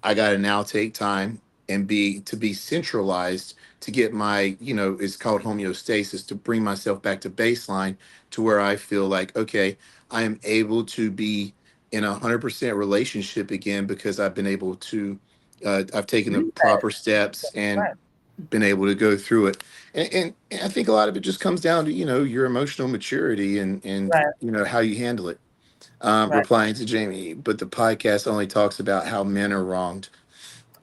I got to now take time and be centralized to get my, it's called homeostasis, to bring myself back to baseline, to where I feel like, okay, I am able to be in 100% relationship again, because I've been able to, I've taken the reset. proper steps and Right, been able to go through it. And I think a lot of it just comes down to, your emotional maturity, and right, how you handle it. right. Replying to Jamie, but the podcast only talks about how men are wronged.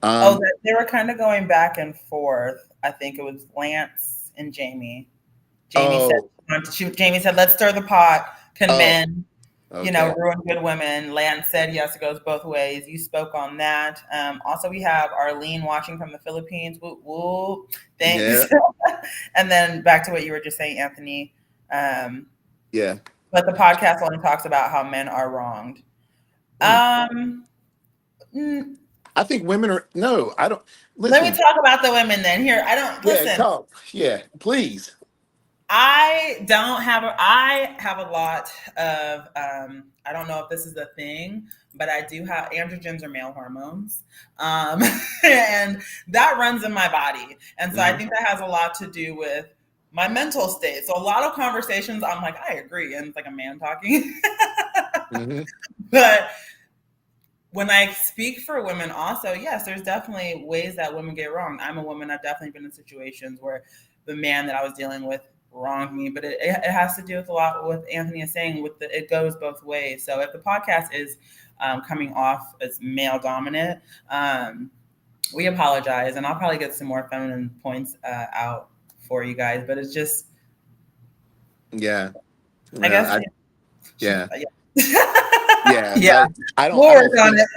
Oh, Um, they were kind of going back and forth. I think it was Lance and Jamie. Jamie said, oh, Jamie said, let's stir the pot. Can oh, men, okay. ruin good women? Lance said, yes, it goes both ways. You spoke on that. Also, we have Arlene watching from the Philippines. Woo, woo. Thanks. Yeah, And then back to what you were just saying, Anthony. Um, yeah. but the podcast only talks about how men are wronged. Mm. Um, mm, I think women are, no, I don't, Let me listen. talk about the women then. Here, I don't Yeah, listen. talk. Yeah, please. I have a lot of I don't know if this is a thing, but I do have androgens or male hormones. Um and that runs in my body. And so I Hmm. think that has a lot to do with my mental state. So a lot of conversations I'm like, I agree, and it's like a man talking. Hmm. But when I speak for women, also, yes, there's definitely ways that women get wronged. I'm a woman. I've definitely been in situations where the man that I was dealing with wronged me, but it has to do with a lot with Anthony is saying. It goes both ways. So if the podcast is coming off as male dominant, we apologize, and I'll probably get some more feminine points out for you guys. But it's just, Yeah. I Well, guess, yeah, yeah, yeah. yeah. We'll I work don't on think, it.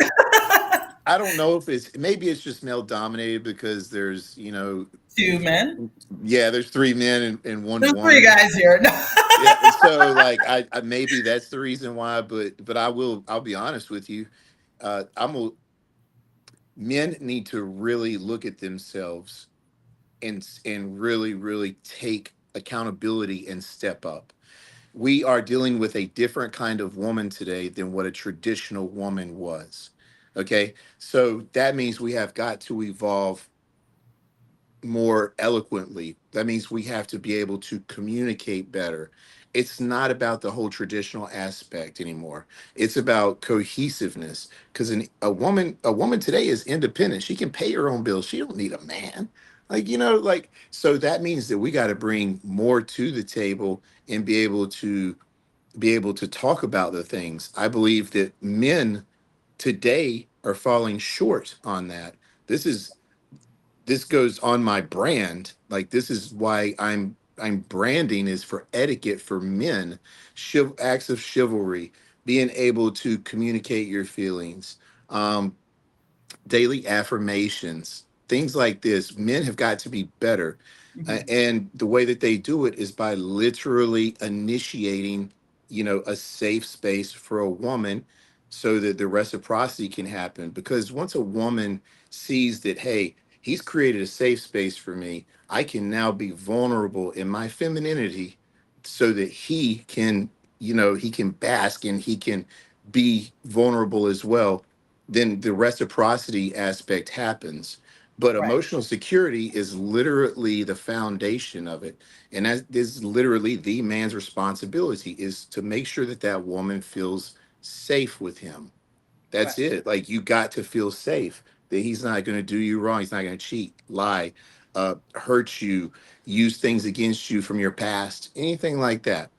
I don't know if maybe it's just male dominated, because there's, 2 men. yeah, there's three men and one There's three woman. guys here. Yeah, so like, I maybe that's the reason why, but I'll be honest with you. I'm a Men need to really look at themselves, and really, really take accountability and step up. We are dealing with a different kind of woman today than what a traditional woman was. Okay, so that means we have got to evolve more eloquently. That means we have to be able to communicate better. It's not about the whole traditional aspect anymore. It's about cohesiveness. Because a woman today is independent. She can pay her own bills. She don't need a man. Like, so that means that we got to bring more to the table, and be able to talk about the things. I believe that men today are falling short on that. This is this goes on my brand. Like, this is why I'm branding, is for etiquette for men, acts of chivalry, being able to communicate your feelings, um, daily affirmations, things like this. Men have got to be better. Mhm. And the way that they do it is by literally initiating, a safe space for a woman, so that the reciprocity can happen. Because once a woman sees that, hey, he's created a safe space for me, I can now be vulnerable in my femininity, so that he can bask, and he can be vulnerable as well, then the reciprocity aspect happens. But Right, emotional security is literally the foundation of it. And that is literally the man's responsibility, is to make sure that that woman feels safe with him. right, That's it. Like, you got to feel safe that he's not going to do you wrong. He's not going to cheat, lie, hurt you, use things against you from your past, anything like that.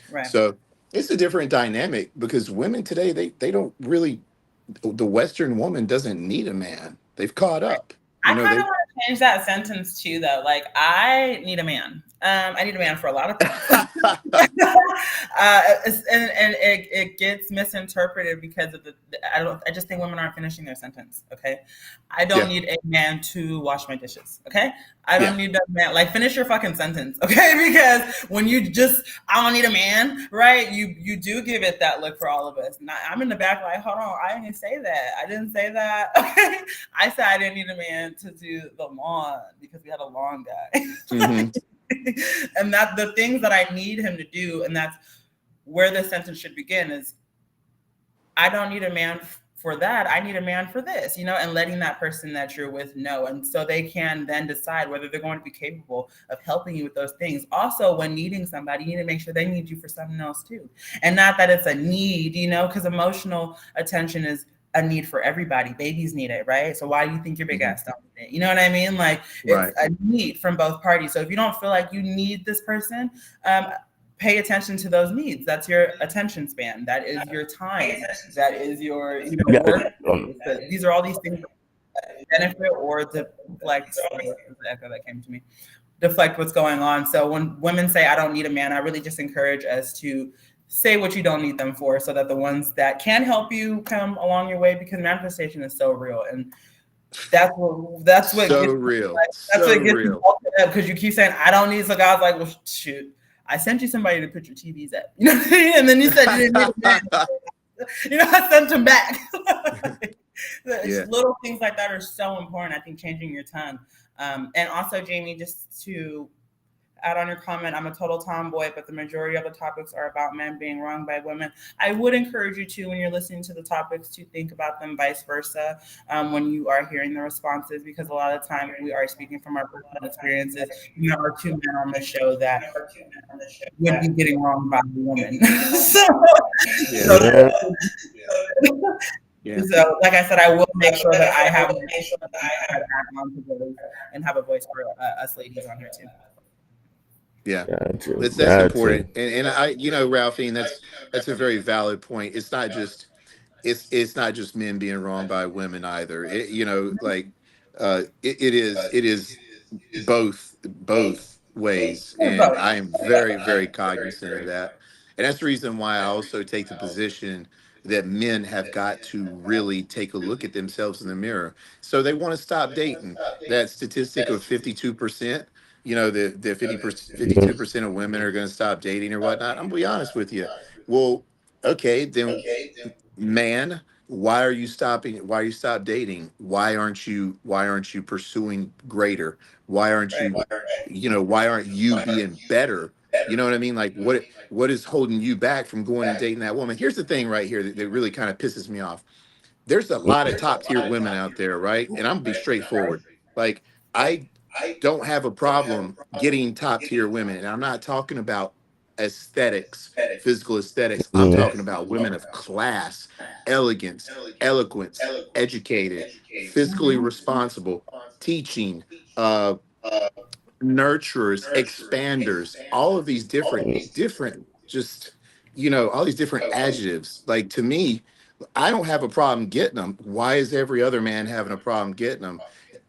right. So it's a different dynamic, because women today, they don't really, the Western woman doesn't need a man. They've caught up. I kind of They want to change that sentence too, though. Like, I need a man. I need a man for a lot of things. And it gets misinterpreted because of I just think women aren't finishing their sentence. Okay. I don't Yeah. need a man to wash my dishes. Okay. I Yeah. don't need a man, like, finish your fucking sentence. Okay. Because when you just, I don't need a man, right? You do give it that look for all of us. And I'm in the back like, hold on, I didn't say that. I didn't say that. Okay. I said I didn't need a man to do the lawn because we had a lawn guy. Mm-hmm. And that the things that I need him to do, and that's where the sentence should begin, is I don't need a man for that. I need a man for this, and letting that person that you're with know. And so they can then decide whether they're going to be capable of helping you with those things. Also, when needing somebody, you need to make sure they need you for something else too. And not that it's a need, because emotional attention is a need for everybody. Babies need it, right? So why do you think your big ass don't need it? You know what I mean? Like, it's a need from both parties. So if you don't feel like you need this person, pay attention to those needs. That's your attention span. That is your time. That is your work. These are all these things that benefit or deflect. The echo that came to me. Deflect what's going on. So when women say I don't need a man, I really just encourage us to say what you don't need them for, so that the ones that can help you come along your way, because manifestation is so real. And that's what so gets real. That's so what gets real. me, because you keep saying I don't need. So God's like, well, shoot, I sent you somebody to put your TVs up, and then you said you didn't need a man. I sent him back. Little things like that are so important. I think changing your tongue, and also Jamie, just to add on your comment, I'm a total tomboy, but the majority of the topics are about men being wronged by women. I would encourage you to, when you're listening to the topics, to think about them vice versa when you are hearing the responses, because a lot of the time we are speaking from our personal experiences. There are two men on the show that would be getting wronged by a woman. So, like I said, I will make sure that I have and have a voice for us ladies on here too. Yeah, that's important, and I, Ralphine, that's a very valid point. It's not just men being wronged by women either. It is both ways, and I am very, very cognizant of that. And that's the reason why I also take the position that men have got to really take a look at themselves in the mirror. So they want to stop dating. That statistic of 52%, the 52% of women are going to stop dating or whatnot. I'm gonna be honest with you. Well, okay, then, man, why are you stopping? Why are you stop dating? Why aren't you pursuing greater? Why aren't you being better? You know what I mean? Like, what is holding you back from going and dating that woman? Here's the thing right here that really kind of pisses me off. There's a lot of top tier women out there, right? And I'm gonna be straightforward. Like, I don't have a problem getting top tier women. And I'm not talking about aesthetics, physical aesthetics. I'm talking about women of class, elegance, eloquence, educated, fiscally responsible, teaching, uh, nurturers, expanders, all of these different, just, all these different adjectives. Like, to me, I don't have a problem getting them. Why is every other man having a problem getting them?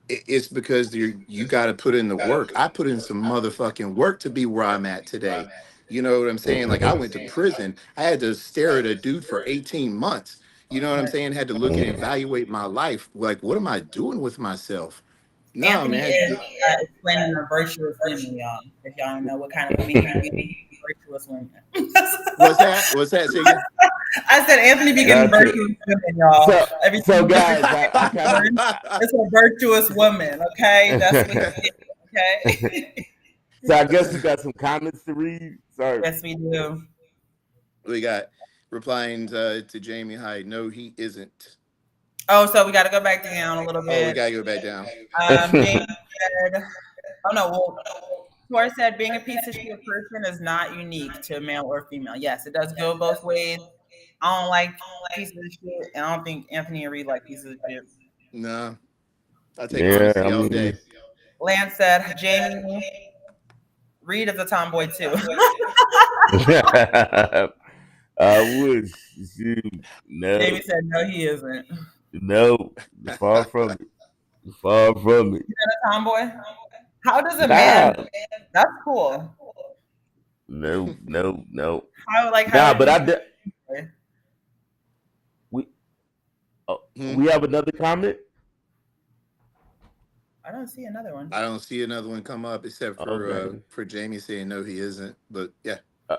It's because you got to put in the work. I put in some motherfucking work to be where I'm at today. You know what I'm saying? Like, I went to prison. I had to stare at a dude for 18 months. You know what I'm saying? Had to look and evaluate my life. Like, what am I doing with myself? No, Anthony man. is explaining the virtuous women, y'all. If y'all don't know what kind of women he be, virtuous women. What's that? What's that? Say again? I said Anthony be getting virtuous women, y'all. So guys, it's a virtuous woman, okay? That's what it is, okay? So I guess we got some comments to read. Sorry. Yes, we do. We got replying to Jamie Hyde. No, he isn't. Oh, so we got to go back down a little bit. Oh, we got to go back down. James said, oh no, well, Tor said being a piece of shit person is not unique to male or female. Yes, it does go both ways. I don't like pieces of shit, and I don't think Anthony and Reed like pieces of shit. No, I take honesty all day. Lance said, Jamie, Reed is a tomboy too. I wish. No. Jamie said, no, he isn't. No, far from it. Far from it. You a tomboy? How does a man? Nah, That's cool. no. How Nah, would but you? we uh, Hmm? we have another comment. I don't see another one. I don't see another one come up except Okay. for Jamie saying no, he isn't. But yeah. Uh,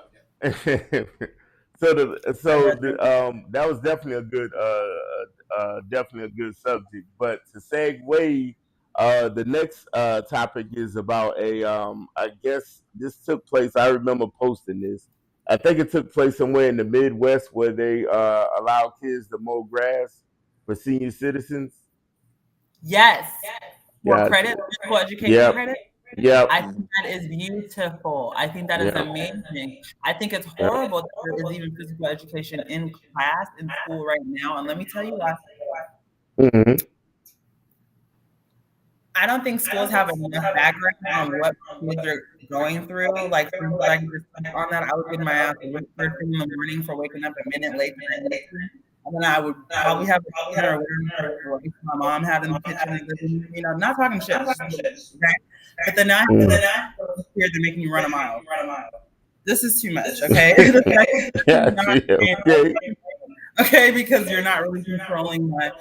that was definitely a good definitely a good subject. But to segue, the next topic is about a I guess this took place. I remember posting this. I think it took place somewhere in the Midwest where they allow kids to mow grass for senior citizens. Yes, for Gotcha. credit, physical education Yep. credit. Yep. I think that is beautiful. I think that is Yep. amazing. I think it's Yep. horrible that there is even physical education in class in school right now. And let me tell you why. Hmm. I don't think schools have enough background on what kids are going through. Like, for instance, I can just speak on that. I would get my ass a whip first thing in the morning for waking up a minute late than I used to. And then I would probably have a dinner or whatever my mom had in the kitchen. And living, not talking shit. Just, okay? But then I have Mm. to here they're making you run a mile. This is too much, okay? The second is not Gotcha. Okay. okay, because you're not really controlling my,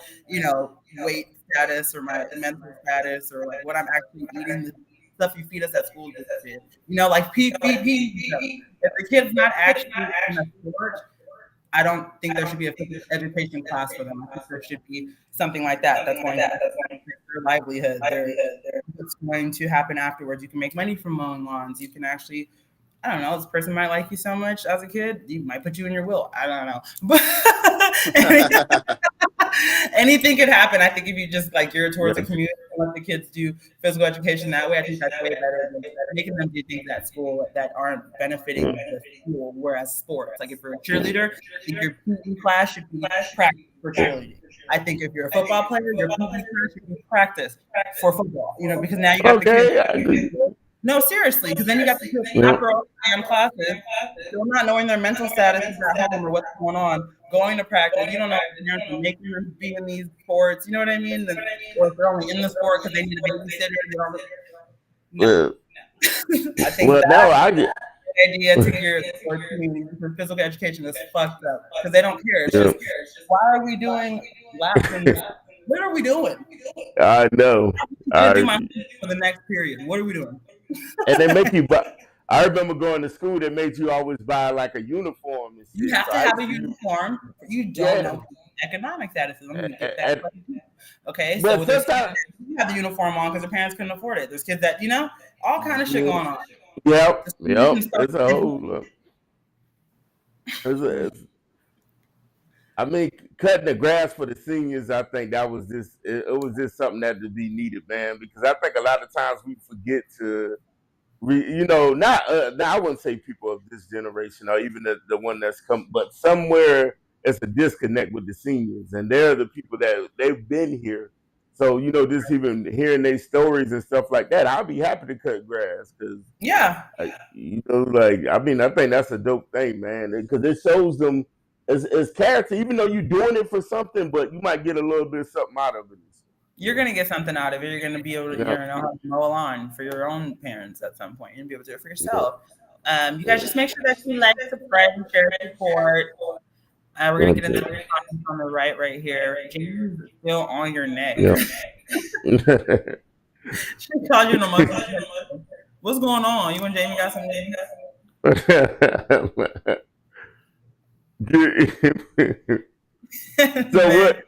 weight status or my mental status or like what I'm actually eating, the stuff you feed us at school just did. Like feed each other. If the kid's not actually in a sport, I don't think there should be a physical education class for them. I think there should be something like that that's going to increase their livelihood. What's going to happen afterwards. You can make money from mowing lawns. You can actually, I don't know, this person might like you so much as a kid, you might put you in your will. I don't know. But anything could happen. I think if you just like gear towards the Yeah. community and let the kids do physical education that way, I think that's way better than making them do things at school that aren't benefiting Mm. the school. Whereas sports, like if you're a cheerleader, I think your PE class should be practice for cheerleading. I think if you're a football player, your PE class should be practice for football. Because now you got the kids. Okay, I agree. No, seriously, because then you got the kids Mm. after all the damn classes, still not knowing their mental status is at home or what's going on, going to practice. You don't know if the parents are making them be in these sports. You know what I mean? Or if they're only in the sport because they need a babysitter. No, Well, I think well, that no, I get. idea to gear towards community for physical education is fucked up because they don't care. It's Yeah. just why are we doing laps in this? What are we doing? I know. I'm gonna do I my for the next period. What are we doing? and they make you buy. I remember going to school. They made you always buy like a uniform and You shit. have So to I have used a to use. uniform. You don't Yeah. know economic status. Let me get that. And, Okay, so but there's kids sometimes, that have the uniform on because their parents couldn't afford it. There's kids that all kind of shit yeah, going on. yep, The schools yep. can start It's a whole. It's, I mean, cutting the grass for the seniors. I think that was just. It was just something that to be needed, man. Because I think a lot of times we forget to not now I wouldn't say people of this generation or even the one that's come, but somewhere it's a disconnect with the seniors, and they're the people that they've been here. So just even hearing their stories and stuff like that, I'll be happy to cut grass because Yeah, like I mean, I think that's a dope thing, man, because it shows them as character, even though you're doing it for something, but you might get a little bit of something out of it. you're gonna get something out of it. You're gonna be able to, Yeah, know how to mow a lawn for your own parents at some point. You're gonna be able to do it for yeah, yourself. You guys yeah. just make sure that you like, subscribe, and share, support. We're gonna get into Okay. the comments on the right here. James is still on your neck. Yeah. She called you in a month. What's going on? You and Jamie got something? So Man. what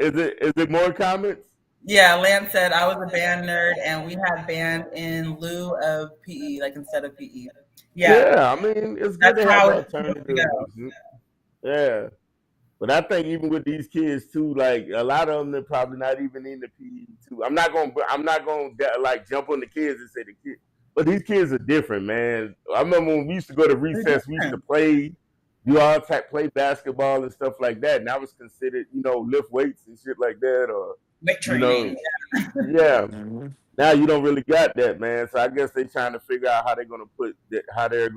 is it? Is it more comments? Yeah, Lance said I was a band nerd and we had band in lieu of PE, like instead of PE. Yeah, Yeah, I mean it's good that's to have how an it's supposed to alternative. go. Yeah, but I think even with these kids too, like a lot of them, they're probably not even in the PE too. I'm not gonna like jump on the kids and say the kids, but these kids are different, man. I remember when we used to go to They're recess, we used to different. play, do all type play basketball and stuff like that, and that was considered, lift weights and shit like that, or Weight you training. know, yeah. Mhm. Now you don't really got that, man. So I guess they trying to figure out how they're gonna how they're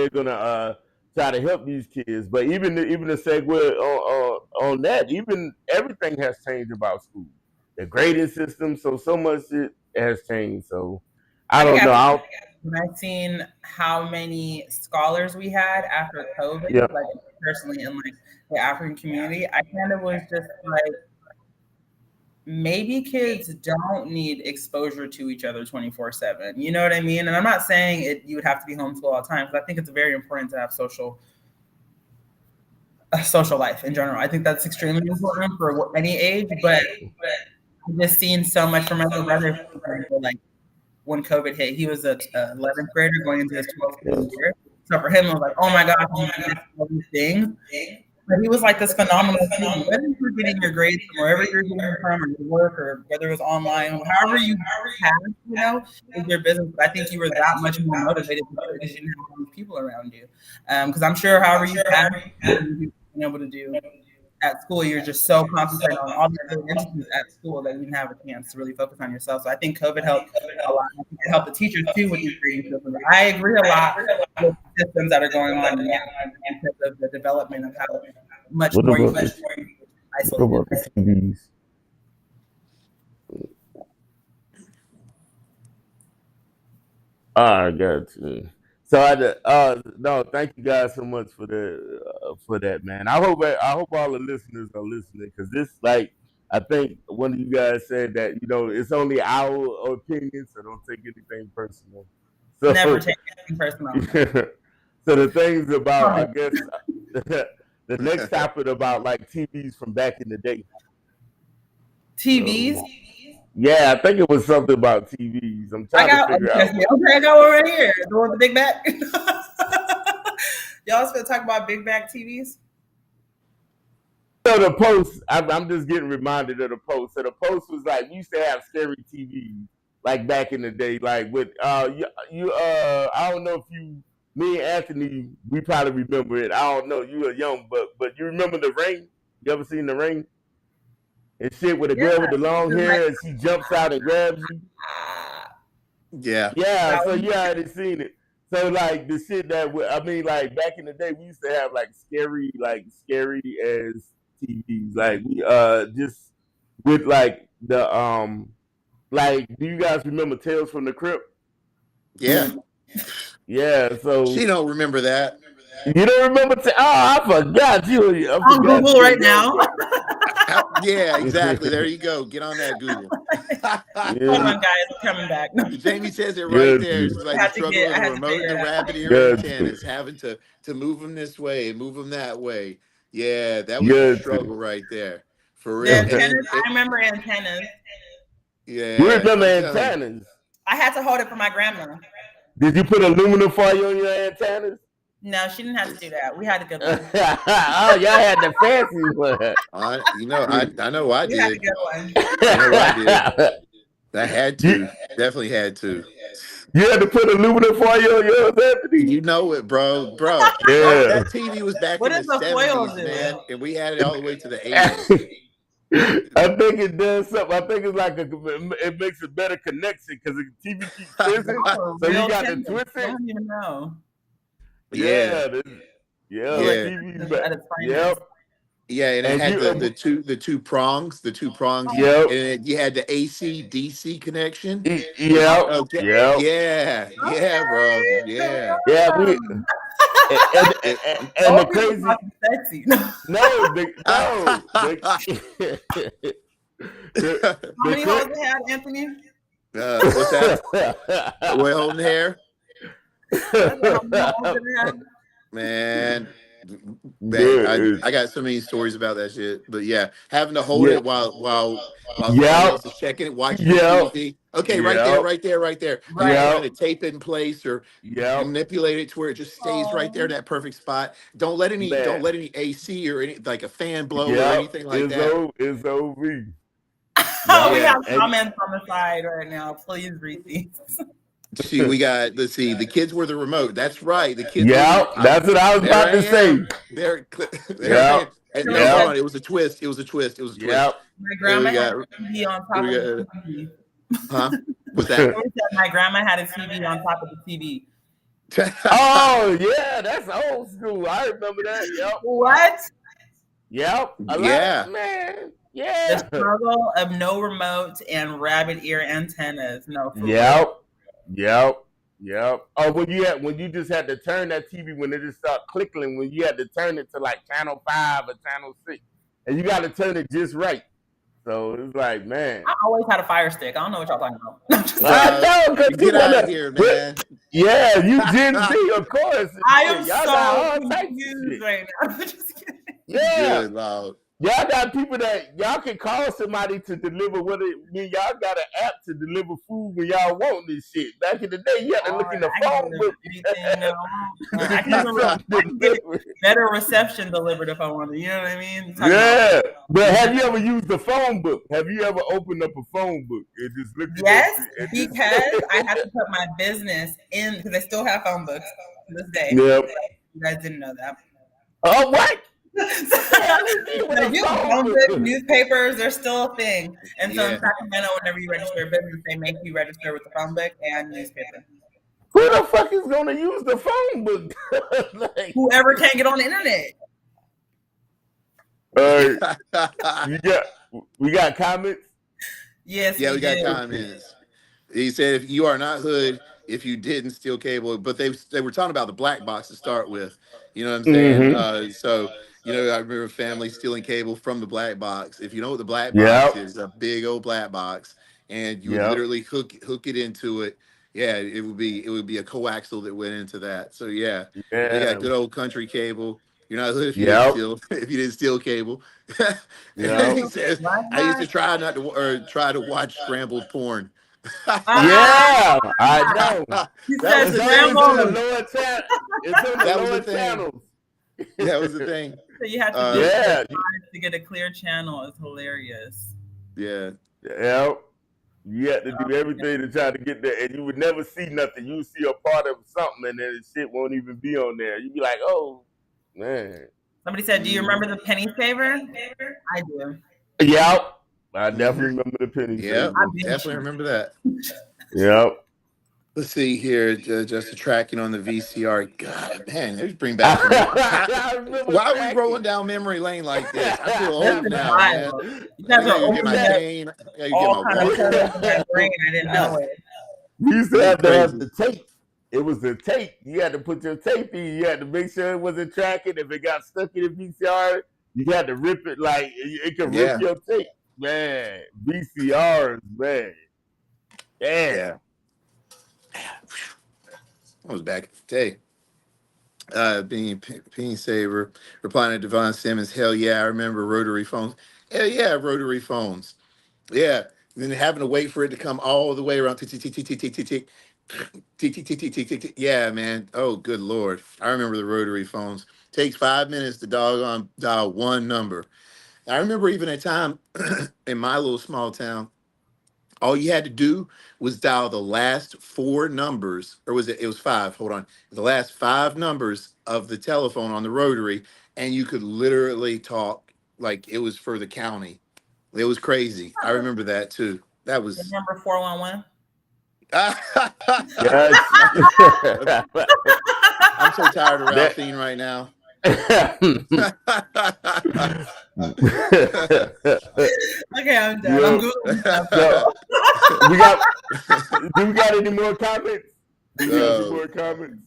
gonna try to help these kids. But even the segue on that, even everything has changed about school. the grading system. So much shit has changed. So I I think don't know. after when I seen how many scholars we had after COVID, Yeah. like personally in like the African community, I kind of was just like, maybe kids don't need exposure to each other 24/7. You know what I mean? And I'm not saying you would have to be homeschooled all the time, because I think it's very important to have social life in general. I think that's extremely important for any age, but I've just seen so much from my little brother, for example, like when COVID hit, he was a 11th grader going into his 12th year. So for him, it was like, oh my gosh, I'm doing all these things. But he was like this phenomenal student. Whether you were getting your grades from wherever you're getting from, or your work, or whether it was online, however you passed, is your business. But I think you were that much more motivated because you didn't have all these people around you. Because I'm sure however you passed, you've been able to do at school, you're just so concentrated on all the other entities at school that you didn't have a chance to really focus on yourself. So I think COVID helped a lot. I think it helped the teachers too with these grading systems. I agree a lot with systems that are going on now because of the development of how much What more you about isolated. the TVs? I got you. So no, thank you guys so much for that, man. I hope all the listeners are listening, because this, like, I think one of you guys said that it's only our opinion, so don't take anything personal. So Never take anything personal. so the things about, I guess, the next topic about like TVs from back in the day. TVs. Yeah, I think it was something about TVs. I'm trying to figure out. Okay, I got one right here. The one with the big back. Y'all supposed to talk about big back TVs? So the post, I'm just getting reminded of the post. So the post was like, we used to have scary TVs like back in the day, like with I don't know if me and Anthony, we probably remember it. I don't know, you were young, but you remember The Ring? You ever seen The Ring? And shit, with a girl with the long hair and she jumps out and grabs you. Yeah. Yeah, so you already seen it. So like the shit that like back in the day, we used to have like scary as TVs. Like we just with like the like, do you guys remember Tales from the Crypt? Yeah. Yeah, so She don't remember that. You don't remember? I forgot you. I'm on Google right now. Yeah, exactly. There you go. Get on that Google. Hold on, guys. I'm coming back. Jamie says it right there. It's like the struggle of the remote and the rabbit ear antennas, having to move them this way and move them that way. Yeah, that was a struggle right there. For real. Antennas, I remember antennas. Yeah. You remember antennas? I had to hold it for my grandma. Did you put aluminum foil on your antennas? No, she didn't have to do that. We had a good one. Oh, y'all had the fancy one. I know I did. We had a good one. I know I did. I had to. Definitely had to. You had to put aluminum foil on yours, Anthony? You know it, bro. Yeah. That TV was back in the 70s, man. And we had it all the way to the 80s. I think it does something. I think it's like it makes a better connection because the TV keeps twisting. So you got to twist it. I don't even know. Yeah. Yep. Yeah, and it had the two prongs. Yep. And you had the AC DC connection. Yep. Okay. Yep. Yeah, bro. Yeah. Yeah. And the crazy. Sexy. No. How many holes it had, Anthony? What's that? We're holding hair. Man, I got so many stories about that shit. But yeah, having to hold it while someone else is checking it, watching TV. Okay, right there. Trying to tape it in place or manipulate it to where it just stays right there, that perfect spot. Don't let any AC or any like a fan blow or anything like that. It's OV. We have comments on the side right now. Please read these. See, let's see, the kids were the remote. That's right. The kids. That's what I was about to say. No, it was a twist. Yep. My grandma had a TV on top of the TV. Huh? What's that? My grandma had a TV on top of the TV. Oh, yeah, that's old school. I remember that. Yep. What? Yep. A lot Yeah. of man. The Yeah. struggle of no remote and rabbit ear antennas. No, for real. Yep. Yep. Yep. Oh, when you just had to turn that TV when it just started clicking, when you had to turn it to like channel 5 or channel 6. And you gotta turn it just right. So it's like, man. I always had a fire stick. I don't know what y'all talking about. I know, because you Get out wanna of here, man. yeah, you Gen Z, of course. I am Y'all got so all types of confused shit. right now. Just kidding. Yeah. Good Lord. Y'all got people that y'all can call somebody to deliver what it mean. Y'all got an app to deliver food when y'all want this shit. Back in the day, you had to look in the I can phone deliver book anything that I want. to I can get deliver. something I can get delivered. better reception delivered if I wanted. You know what I mean? Talking Yeah, about, but have you ever used the phone book? Have you ever opened up a phone book and just looked at that yes, shit? And because I have just to put my business in because I still have phone books to this day. yep. You guys didn't know that. Oh, what? So, What the hell is this with a you phone phone books, book? newspapers, they're still a thing. And so in Yeah. Sacramento, whenever you register a business, they make you register with the phone book and newspaper. Who the fuck is gonna use the phone book? Like, Whoever can't get on the internet. we got comments. Yes, Yeah, we we got did. comments. He said, "If you are not hood, if you didn't steal cable," but they were talking about the black box to start with. You know what I'm saying? Mm-hmm. So I remember family stealing cable from the black box. If you know what the black box Yep. is, a big old black box, and you would Yep. literally hook it into it. Yeah, it would be a coaxial that went into that. So yeah, they got Yeah. good old country cable. You're not hood if you didn't Yep. steal if you didn't steal cable. And then Yep. he says, Black I used to box. try not to or try to watch scrambled porn. Ah, Yeah. I know. he That said was It's the always thing on the scramble. too. lower channel. It's on the That was the lower thing. channels. That was the thing. So you have to go to the Yeah. side to get a clear channel. It's hilarious. Yeah. Yep. You had to do everything to try to get there, and you would never see nothing. You would see a part of something, and then the shit won't even be on there. You'd be like, "Oh, man." Somebody said, "Do you Mm-hmm. remember the penny saver?" I do. Yep. I Mm-hmm. definitely remember the penny Yep. I saver. binge Definitely remember that. Yep. Let's see here. Just tracking on the VCR. God, man, let's bring back some. I remember Why are we rolling tracking. down memory lane like this? I feel This old is now, man. wild. You I guys are gotta go get my opening up cane. I gotta get all my kind of water. portals in my brain. I didn't know God, it. We used this is to have crazy. the tape. It was the tape. You had to put your tape in. You had to make sure it wasn't tracking. If it got stuck in the VCR, you had to rip it like it could rip Yeah. your tape. Man, VCRs, man. Damn. Yeah. I was back in the day. Being Saver, replying to Devon Simmons, hell yeah, I remember rotary phones. Hell yeah, rotary phones. Yeah. And then having to wait for it to come all the way around. Tick, tick, tick, tick, tick, tick, tick, tick. Tick, tick, tick, tick, tick, tick, tick. Yeah, man. Oh, good Lord. I remember the rotary phones. Takes 5 minutes to doggone dial one number. I remember even a time in my little small town, all you had to do was dial the last four numbers, or was it? It was five. Hold on, the last five numbers of the telephone on the rotary, and you could literally talk like it was for the county. It was crazy. I remember that too. That was. Remember 411? Yes. I'm so tired of That. Ralphine right now. Okay, I'm done. I'm Yo, googling stuff. so we got. Do we got any more comments? Do we got any Oh, more comments?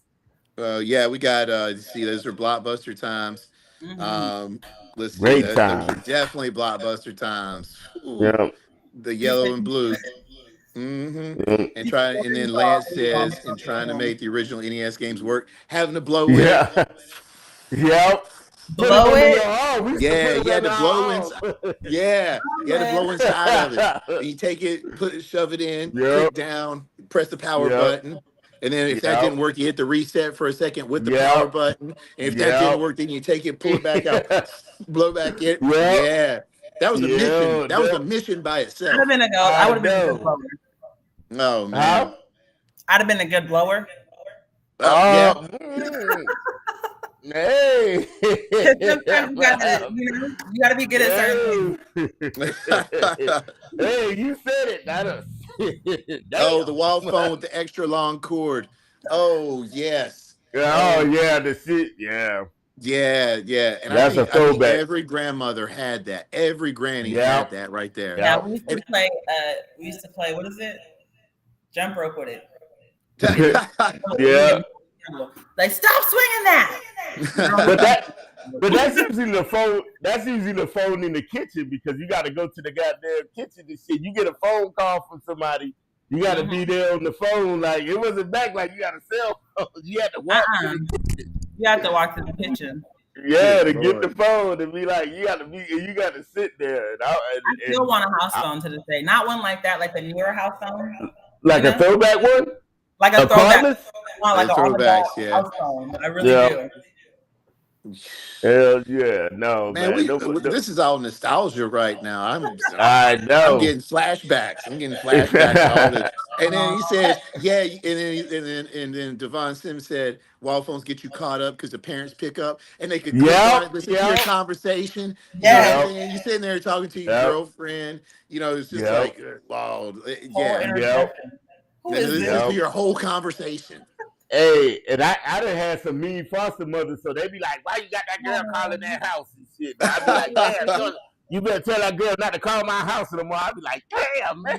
yeah, we got. See, those are blockbuster times. Mhm. Um, let's see. Great Those are time. definitely blockbuster times. Ooh, Yeah. the He said, yellow and blue. Mm-hmm. Yeah. And he try, said, and then Lance says, and trying to make the original NES games work, having to blow it. Yeah. Yep. Put it blow under your it. arm. We used to Yeah, put it you had under to blow our inside. arm. Yeah, you had to blow inside of it. And you take it, shove it in, Yep. click down, press the power Yep. button. And then if that Yep. didn't work, you hit the reset for a second with the power Yep. button. And if that didn't Yep. work, then you take it, pull it back out, blow back in. Yep. Yeah. That was a mission. Yeah. That was a mission by I'd have itself. been a go. I I would have been a good know. blower. Oh How? man. I'd have been a good blower. Yeah. Mm, hey. Because sometimes you gotta, you gotta be good at certain things. Hey, you said it, not us. Oh, the Damn. wall phone with the extra long cord. Oh yes. Oh Oh yeah, the shit. Yeah. Yeah, yeah. And That's a I think throwback. every grandmother had that. Every granny Yeah, had that right there. Yeah, yeah, we used to And play. We used to play. What is it? Jump rope with it. yeah. Like, stop swinging that. But that's usually the phone. That's usually the phone in the kitchen because you got to go to the goddamn kitchen and shit. You get a phone call from somebody. You got to be there on the phone. Like it wasn't back like you got a cell phone. You had to walk to the You have to walk to the kitchen. yeah good to get the Lord. phone and be like you got to be you got to sit there I still want a house phone to this day. Not one like that, like the newer house phone. You like a know, throwback one, like a a throwback. cordless. Want like The an on the go throwbacks, yeah. house phone. I really Yeah, do. hell yeah, no Man, man, we no, no, this is all nostalgia right now. I I'm know. getting flashbacks. I'm getting flashbacks to all this. And then he says, yeah, and then Devon Sims said, "Wall phones get you caught up because the parents pick up and they could click on Yep, it, listen to your yep, conversation." You know what I'm Yes, yep, saying? You're sitting there talking to your yep, girlfriend. You know, it's just yep, like, wow, whole yeah. yep, intersection. Who Then is this? listen to yep. your whole conversation. Hey, and I done had some mean foster mothers, so they be like, "Why you got that girl calling that house and shit?" And I be like, "Damn, you better tell that girl not to call my house anymore." I be like, "Damn, man."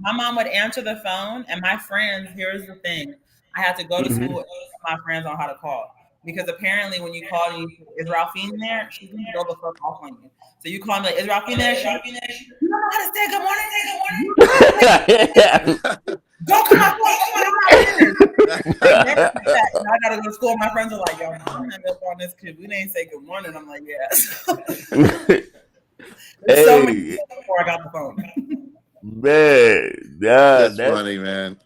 My mom would answer the phone, and my friends. Here's the thing: I had to go to school and teach my friends on how to call because apparently, when you call, and you is Ralphine there? She's gonna go the fuck off on you. So you call me like, "Is Ralphine there?" She, you don't know how to say good morning. You don't know how to say go to my phone. I'm not finished. Like that, like that. And I gotta go to school. My friends are like, "Yo, mom hung up on this kid. We didn't say good morning." I'm like, "Yes." There's so many Hey, people before I got the phone. man, yeah, That's funny, man.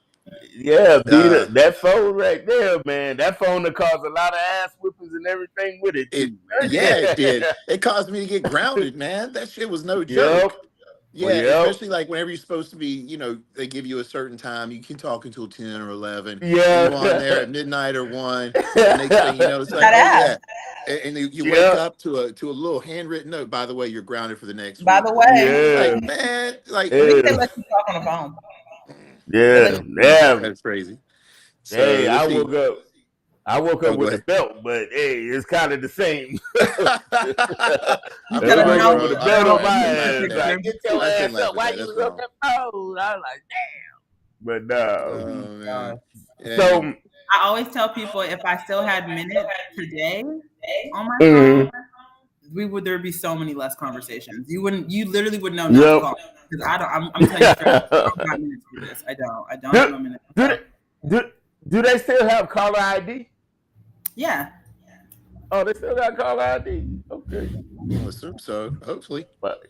yeah, Uh, that phone right there, man. That phone that caused a lot of ass whippings and everything with it it too. yeah, it did. It caused me to get grounded, man. That shit was no Yep, joke. Yeah, yep, especially like whenever you're supposed to be, they give you a certain time. You can talk until 10 or 11, and you on there yeah, at midnight or 1, and next thing you know, it's like, That oh ass. yeah, and you wake yeah, up to a little handwritten note. By the way, you're grounded for the next By week. the way, It's yeah, like, man, like, at least they yeah, let you talk on the phone. They let yeah, you. yeah. that's crazy. So Hey, let's see. I woke up Oh, go with a ahead. belt, but hey, it's kind of the same. I You I'm said woke a up sorry, house with a bro. belt on girl. I my You shouldn't need laugh a at ass. that. Like, picture. get your I shouldn't ass laugh up. at Why that. you That's was on wrong. that phone? I was like, but no. Oh Oh my man. gosh. And So, I always tell people if I still had minutes today on my phone, mm, there'd be so many less conversations. You literally would know not to yep. call because I don't. I'm telling you straight up, I don't got minutes for this. I don't have do, no minutes. do, they, do, do they still have caller ID? Yeah. Oh, they still got caller ID. Okay. I'll assume so. Hopefully. But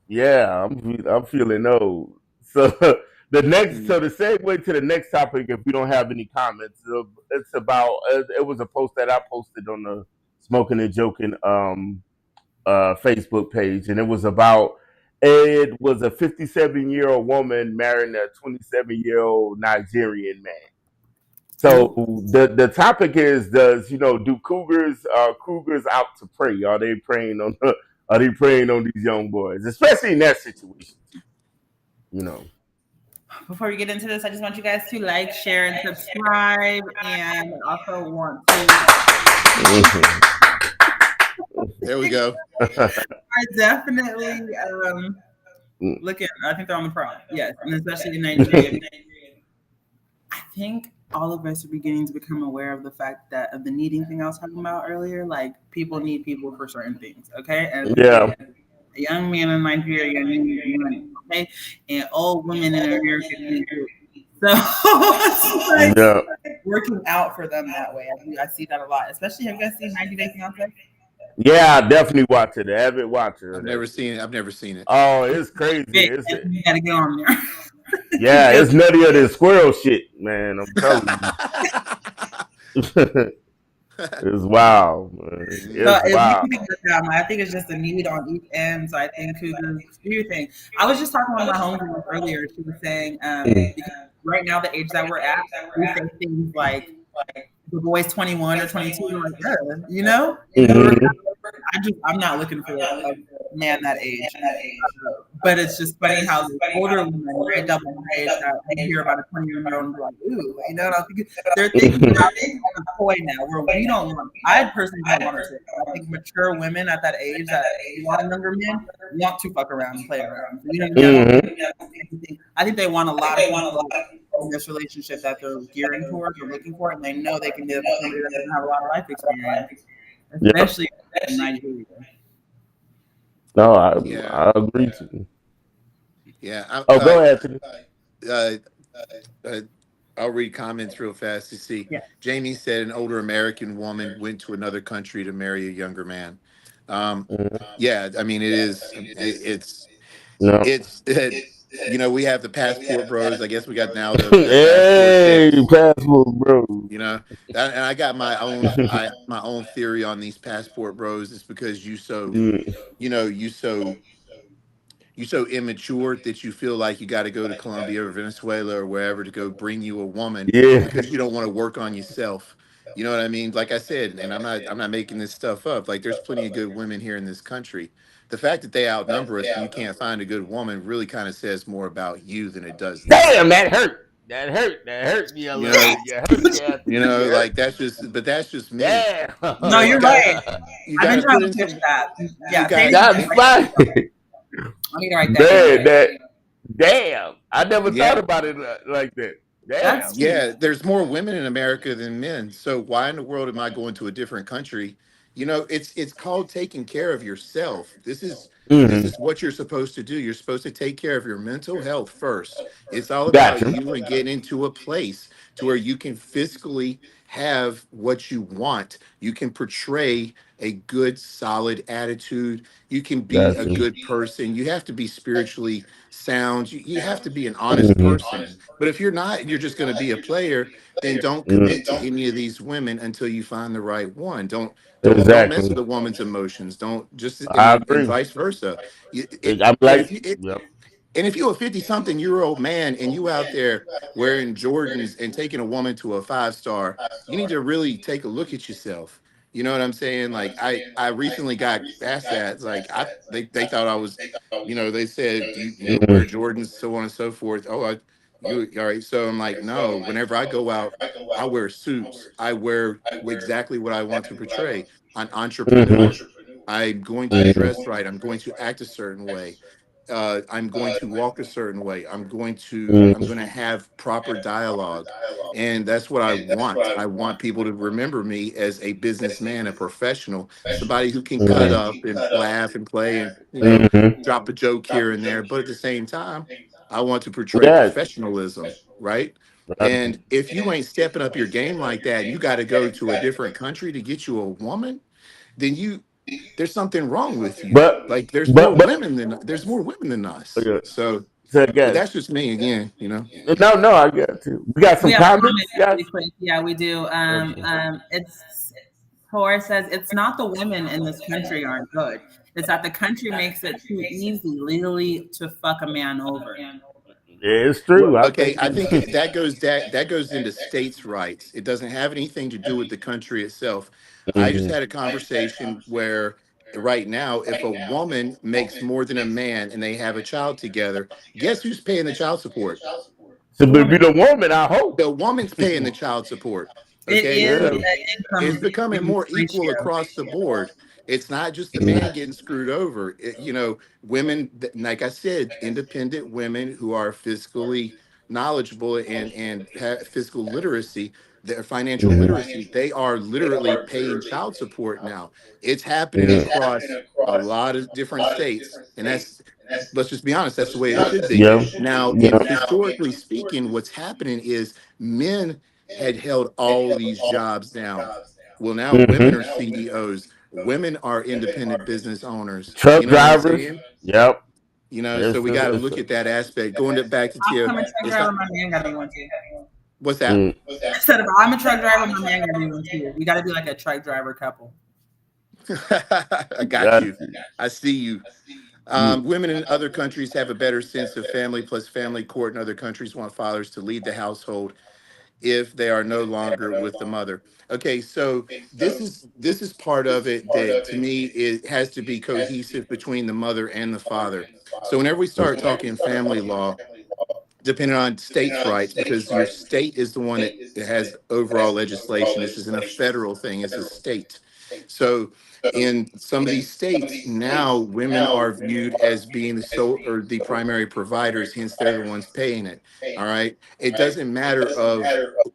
yeah, I'm feeling old. So Mm. the segue to the next topic, if we don't have any comments, it's about it was a post that I posted on the Smoking and Joking Facebook page, and it was a 57-year-old woman marrying a 27-year-old Nigerian man. So Ooh. the topic is, does do cougars out to prey? Are they preying on are they preying on these young boys, especially in that situation? You know. Before we get into this, I just want you guys to like, share, and subscribe, and I also want to. There we go. I definitely looking. I think they're on the pro. Yes, and especially in Nigeria. I think all of us are beginning to become aware of the fact that of the needing thing I was talking about earlier. Like people need people for certain things, okay? And Yeah, a young man in Nigeria needs money, okay? And old women in America need it. So it's like yeah, working out for them that way. I see that a lot. Especially, have you guys seen 90 Day Fiance? yeah. I definitely watch it. Avid watcher I've of that never shit. seen it. I've never seen it. Oh, it's crazy. Big. You gotta get on there. Yeah, Because it's nuttier than squirrel shit, man. I'm telling you. It's wild, man. so It's if you wild. think of drama, I think it's just a need on each end. So I think cougars do your thing. I was just talking with my homegirl earlier. She was saying, because right now the age that we're at, we say things like the boy's 21 or 22, we're like, you know? And Mm-hmm. I'm not looking for a man that age. But it's just funny how the older women pick up on the age that we hear about a 21-year-old and be like, ooh, you know, and I think they're thinking about it as a toy now, where we don't want. I personally don't want to. I think mature women at that age that want younger men want to fuck around and play around. So, you know what I mean? Hmm. I think they want a lot of people in this relationship that they're gearing towards or looking for, and they know they can get with somebody that doesn't have a lot of life experience, Yep. especially in 90 days. No, Yeah, I agree to you. yeah. Oh, go ahead. Uh, uh, I'll read comments real fast to see. Yeah. Jamie said an older American woman went to another country to marry a younger man. Um, Mhm. yeah, I mean it is. No. It's we have the passport bros. I guess we got now the passport Hey, chicks. passport, bro. You know, and I got my own theory on these passport bros. It's because Mm, you so immature that you feel like you got to go to Colombia or Venezuela or wherever to go bring you a woman yeah. because you don't want to work on yourself. You know what I mean? Like I said, and I'm not making this stuff up. Like there's plenty of good women here in this country. The fact that they outnumber us and you can't find a good woman really kind of says more about you than it does them. Damn, that hurt. That hurt. That hurt me a You little know, bit. You hurt me. You hurt. like that's just me. Damn. You No, know, you you're got right. you I've got been to trying put to in pitch some. that. You Yeah, got Tasia, That's fine. I need to write that down. Man, damn. I never thought yeah. about it like that. That's Damn. deep. Yeah, there's more women in America than men. So why in the world am I going to a different country? It's called taking care of yourself. This Hmm. is what you're supposed to do. You're supposed to take care of your mental health first. It's all about Gotcha. you and getting into a place to where you can fiscally have what you want. You can portray a good, solid attitude. You can be a Gotcha. good person. You have to be spiritually sound. You have to be an honest Hmm. person, but if you're not, and you're just going to be a player, then don't Hmm. commit to any of these women until you find the right one. Don't mess Exactly. with a woman's emotions. Don't just I and agree. vice versa. I'm And like, yep. if you're a 50 something year old man and you out there wearing Jordans and taking a woman to a 5 star, you need to really take a look at yourself. You know what I'm saying? Like I recently got asked that. It's like they thought I was, they said you wear Hmm. Jordans, so on and so forth. Oh, you all right. So I'm like, no, whenever I go out, I wear suits. I wear exactly what I want to portray. An Hmm. entrepreneur. I'm going to Hmm. dress right. I'm going to act a certain way. I'm going to walk a certain way. I'm Hmm. going to have proper dialogue, and that's what I want. I want people to remember me as a businessman, a professional, somebody who can cut up and laugh and play and Hmm. drop a joke here and there. But at the same time, I want to portray Yeah. professionalism, right? Gotcha. And if you ain't stepping up your game like that, and you got to go to a different country to get you a woman, then there's something wrong with you. But Like but there's more women than us. okay. So, So but guys, that's just me again. no, I got you. We got We some have comments, comments guys. really quick. Yeah, we do. Okay. It's Tor says it's not the women in this country aren't good. It's that the country makes it too easy legally to fuck a man over. Yeah, it's Well, true. I okay, think I think it's. that goes into states' rights. It doesn't have anything to do with the country itself. I just Hmm. had a conversation where right now, if a woman makes more than a man and they have a child together, guess who's paying the child support? So, The but be woman. the woman, I The hope. woman's paying the child support. It Okay, is Yeah. so an it's income becoming more equal ratio. across the board. It's not just the Mhm. man getting screwed over. Women, like I said, independent women who are fiscally knowledgeable and have fiscal literacy, their financial Mhm. literacy, they are literally paying child support now. It's happening Mhm. across a lot of different states, and that's, let's just be honest, that's the way it should be. Yeah. Now, if Yeah. historically speaking, what's happening is men had held all these jobs down. Well, now women Hmm. are CEOs, women are independent business owners. You Truck know what I'm drivers. saying? Yep. So we got to It's look at that aspect. Back to I'll Tia, become a truck it's driver, not, my man gotta be one too. what's that? mm, I said if I'm a truck driver, my man gotta be one too. We gotta be like a truck driver couple. I got got you. you. I see you. Mm, Women in other countries have a better sense of family, plus family court in other countries want fathers to lead the household. if they are no longer with the mother. Okay, so this is part of it that to me it has to be cohesive between the mother and the father. So whenever we start talking family law, depending on states' rights, because your state is the one that has overall legislation. This isn't a federal thing; it's a state. So, in some of these states now, women are viewed as being the sole or the primary providers. Hence, they're the ones paying it. All right. It doesn't matter of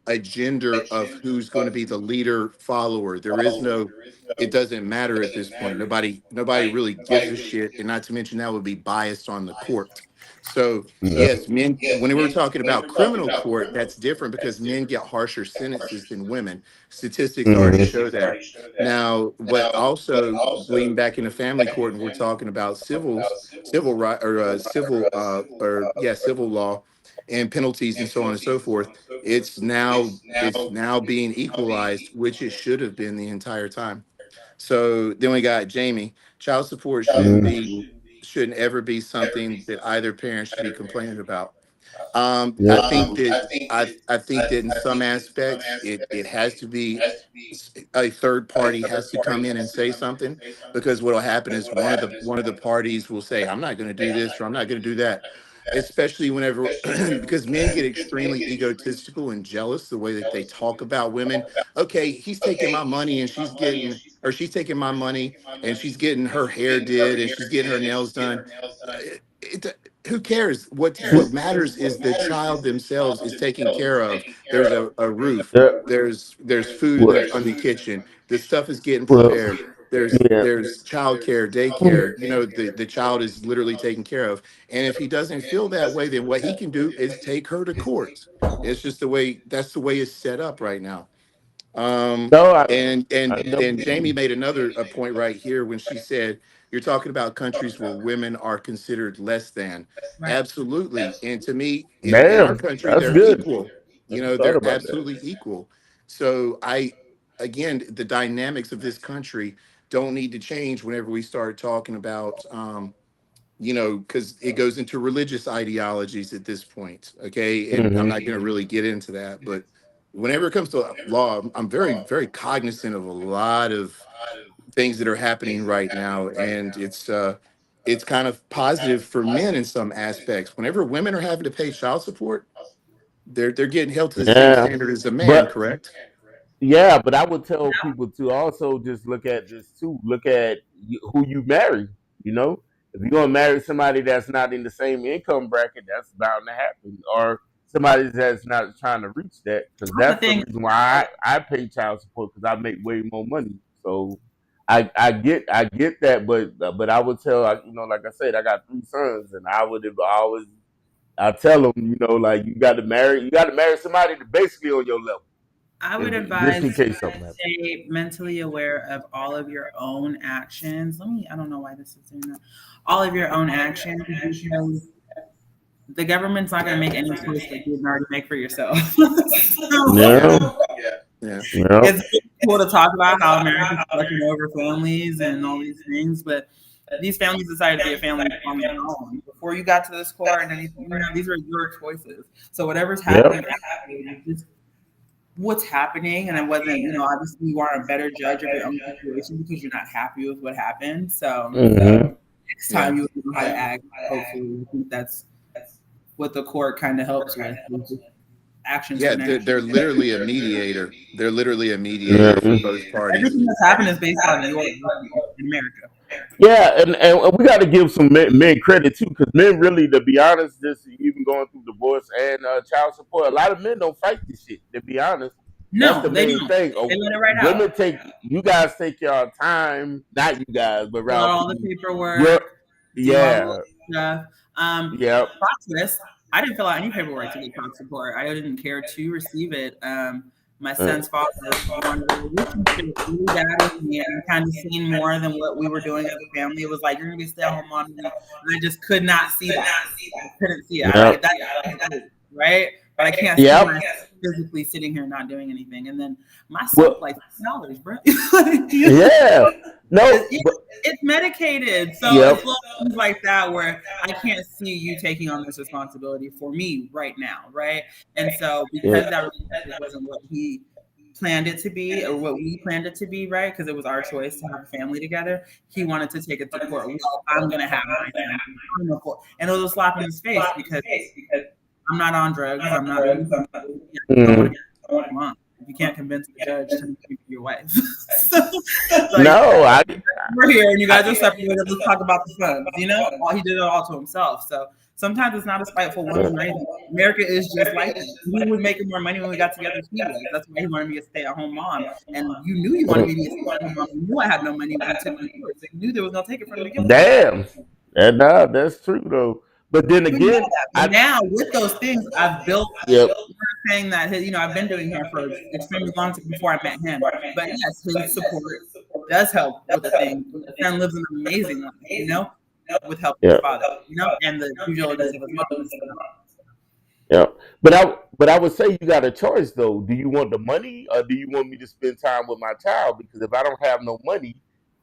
a gender of who's going to be the leader follower. There is no. It doesn't matter at this point. Nobody really gives a shit, and not to mention that would be biased on the court. So yes, men, when we were talking about criminal court, that's different because men get harsher sentences than women. Statistics already Mm-hmm. show that. Now, what also lean back into family court, and we're talking about civil right or civil law and penalties and so on and so forth. It's now being equalized, which it should have been the entire time. So then we got Jamie. Child support shouldn't ever be something that either parent should be complaining about. I Yep. think that I think that in some aspects it has to be a third party has to come in and say something, because what will happen is one of the parties will say, I'm not going to do this or I'm not going to do that, especially whenever because men get extremely egotistical and jealous the way that they talk about women. Okay, he's taking my money and she's taking my money and she's getting her hair did and she's getting her nails done. Who cares? What matters is the child themselves is taken care of. There's a roof. Yeah. There's food in Well, the kitchen. The stuff is getting well, prepared. There's yeah. there's childcare, daycare. The child is literally taken care of. And if he doesn't feel that way, then what he can do is take her to court. It's just that's the way it's set up right now. Um, No, and I and know. and Jamie made another a point right here when she said you're talking about countries where women are considered less than. Right. Absolutely, and to me, in our Damn, country, that's they're good. equal. Never thought They're about that. absolutely equal. So again, the dynamics of this country don't need to change whenever we start talking about because it goes into religious ideologies at this point. Okay. And I'm Hmm. not going to really get into that. But whenever it comes to law, I'm very, very cognizant of a lot of things that are happening right now. And it's kind of positive for men in some aspects. Whenever women are having to pay child support, they're getting held to the same Yeah, standard as a man, but correct? yeah, but I would tell people to also just look at this too. Look at who you marry. You know, if you're gonna marry somebody that's not in the same income bracket, that's bound to happen. Or somebody that's not trying to reach that, because That's the that's the thing. reason why I pay child support, because I make way more money. So I get that, but I would tell, like I said, I got three sons, and I would have always I tell them, like you got to marry somebody that's basically on your level, I would just advise in to case something happens. stay mentally aware of all of your own actions. I don't know why this is doing that. All of your own actions, because the government's not going to make any choice that you didn't already make for yourself. So Yeah. Yeah, Yeah. yeah, it's cool to talk about how America's fucking over families and all these things, but these families decided to be a family on their own before you got to this court, and anything. These are your choices. So whatever's yep. happening afterwards is just what's happening, and it wasn't. Obviously you are a better judge of your own situation because you're not happy with what happened. So Hmm. next Yeah. time you will know how to act. Hopefully, I think that's what the court kind of helps with, is just actions Yeah. from They're action. literally a mediator. They're literally a mediator for Hmm. both parties. Everything that's happened is based on your working in America. Yeah, and we got to give some men credit too, because men really, to be honest, just even going through divorce and child support, a lot of men don't fight this shit. To be honest, that's No, the they main don't. thing. They let it right out. Women you guys take your time, not you guys, but Fill out around all the people. You're, paperwork, do all the yeah, stuff. yeah, Plot twist, I didn't fill out any paperwork to get child support. I didn't care to receive it. My uh, son's father wanted a relationship really bad with me, and I kind of seen more than what we were doing as a family. It was like, you're gonna be stay at home mom, and I just could not see that. I couldn't see it. I yeah, like that, right? But I can't see yeah. myself physically sitting here not doing anything. And then my son was Well, like $50, bro. yeah. No, It, but it's medicated. So yep. it's little things like that where I can't see you taking on this responsibility for me right now, right? And so Yeah. because that relationship wasn't what he planned it to be or what we planned it to be, right? Because it was our choice to have a family together. He wanted to take it to court. Well, I'm gonna have my family. And it was a slap in his face because I'm not on drugs. I'm not doing something. Yeah, I just don't want to Mm. be a mom. If you can't convince the judge to make you your wife, so, like No, we're here and you I guys are separated. Let's talk about the funds. You know, all he did it all to himself. So sometimes it's not a spiteful woman or anything. America is just like that. He was making more money when we got together. She was. That's why he wanted me to stay at home mom. And you knew you wanted me to be a stay at home mom. You knew I had no money when you took me to it. So you knew there was no take it from the beginning. damn. And nah, that's true though. But then You know again, that. But I now with those things, I've built yep. saying that his, I've been doing hair for extremely long time before I met him. But yes, his support does help with the thing. The son lives an amazing life, with help from his Yeah. father, and the due diligence of his mom and stuff. Yeah. But I would say you got a choice though. Do you want the money or do you want me to spend time with my child? Because if I don't have no money,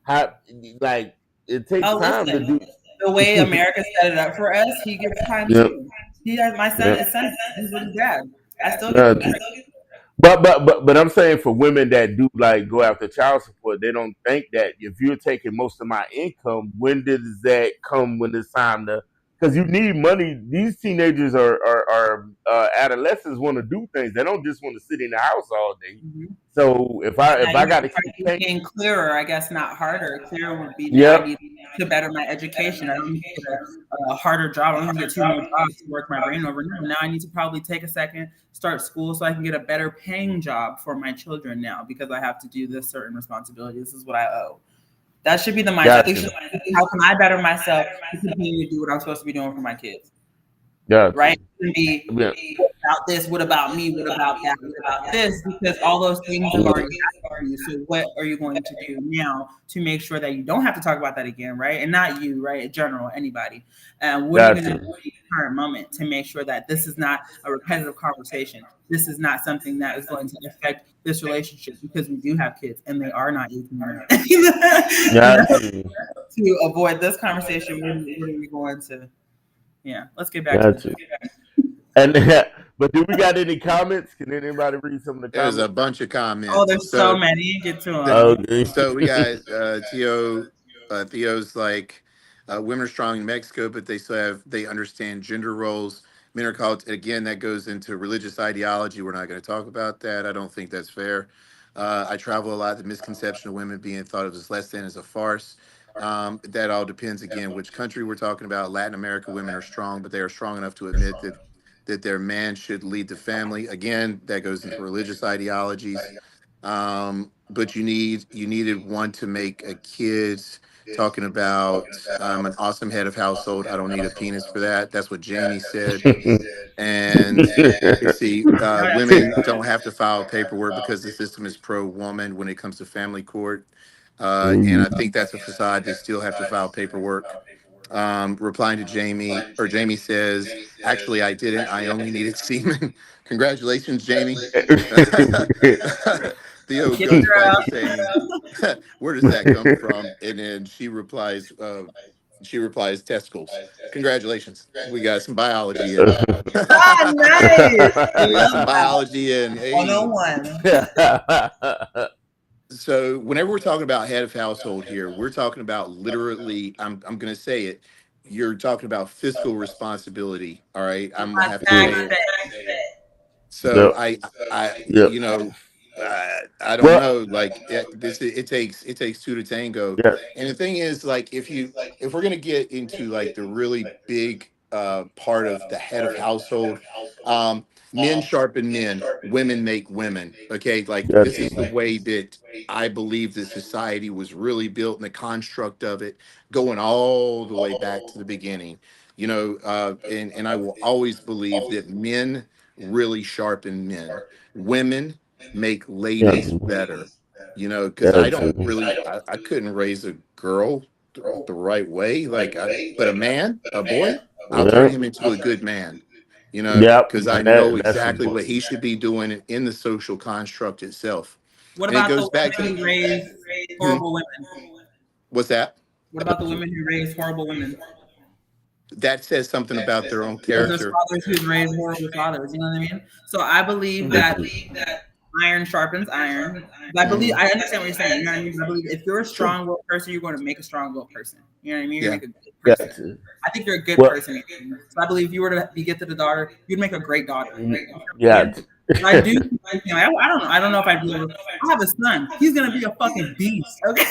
how like it takes Oh, time to listen, do. the way America set it up for us, he gets time Yep. too. He has my son Yep. is son. He's with his dad. I still get Uh, the break. but I'm saying for women that do like go after child support, they don't think that if you're taking most of my income, when does that come when it's time to? Because you need money. These teenagers are adolescents want to do things. They don't just want to sit in the house all day. Mhm. So if Yeah, I you got should to start keep paying, thinking clearer, I guess not harder. Clearer would be now I yep, need to better my education. I don't need to get a harder job. I don't need to get two more jobs to work my brain over. No, now I need to probably take a second, start school so I can get a better paying job for my children now because I have to do this certain responsibility. This is what I owe. That should be the mindset. It gotcha, should be, how can I better myself to continue to do what I'm supposed to be doing for my kids? gotcha. Right? It can be Yeah. what about this? What about me? What about that? What about this? Because all those things have already happened for you. So what are you going to do now to make sure that you don't have to talk about that again, right? And not you, right? In general, anybody. What are you going to do Gotcha. in the current moment to make sure that this is not a repetitive conversation? This is not something that is going to affect this relationship because we do have kids and they are not 18 or Gotcha. to avoid this conversation, what are we going to? Yeah, let's get back to the Gotcha. topic. And but do we got any comments? Can anybody read some of the There's a comments? bunch of Oh, comments. there's so many. Get to The, them. Okay. so we got Theo's like women are strong in Mexico, but they understand gender roles. Men are called again. That goes into religious ideology. We're not going to talk about that. I don't think that's fair. I travel a lot. The misconception of women being thought of as less than is a farce. That all depends again which country we're talking about. Latin America women are strong, but they are strong enough to admit that their man should lead the family. Again, that goes into religious ideologies. But you needed one to make a kid. Talking about an awesome head of household. I don't need a penis for that. That's what Jamie said. And let's see, women don't have to file paperwork because the system is pro woman when it comes to family court. And Ooh. I think that's a facade. They still have to file paperwork. Replying to Jamie, or Jamie says, actually, I didn't. I only needed semen. Congratulations, Jamie. Theo Get the goes back to girl. saying, where does that come from? And then she replies, testicles. Congratulations. We got some biology in. Ah, nice. I We got love some that. biology in. Hey. 101. So whenever we're talking about head of household here, we're talking about literally, I'm gonna say it, you're talking about fiscal responsibility. All right. I'm gonna My have to tax say it. day. So Yep. I, Yep. I don't Well, know. Like it takes two to tango. yeah. And the thing is, like, if we're gonna get into like the really big part of the head of household, men sharpen men, women make women. Okay, like this is the Gotcha. way that I believe that society was really built and the construct of it, going all the way back to the beginning. And I will always believe that men really sharpen men. Women make ladies Gotcha. better. Because Gotcha. I couldn't raise a girl the right way. But a man, a boy, I'll turn Yep. him into a good man. Yep. Because I And know that's exactly what important. he should be doing in the social construct itself. What And it about the goes back women to who raise hmm, horrible women? What's that? What about the women who raise horrible women? That says something about their own Because there's character. fathers who've raised horrible fathers. You know what I mean? So I believe Mhm. that iron sharpens iron. Mhm. I understand what you're saying. You know what I mean? I believe if you're a Sure. strong-willed person, you're going to make a strong-willed person. You know what I mean? You're Yeah. going to make a good person. Gotcha. I think you're a good Well, person. So I believe if you were to be gifted a daughter, you'd make a great daughter. You know what I'm saying? gotcha. But I do think, I don't know. I don't know if I'd be able to. I have a son. He's gonna be a fucking beast. Okay.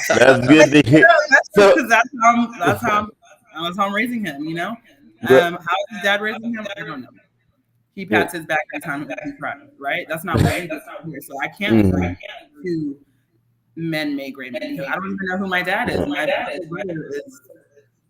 That's Like, good to hear. that's just So, because that's how I'm raising him. You know. but How is his dad raising him? I don't know. He yeah, pats his back every time he cries, right? That's not what we do here. So I can't mm, point to men make great men because I don't even know who my dad is. My brother is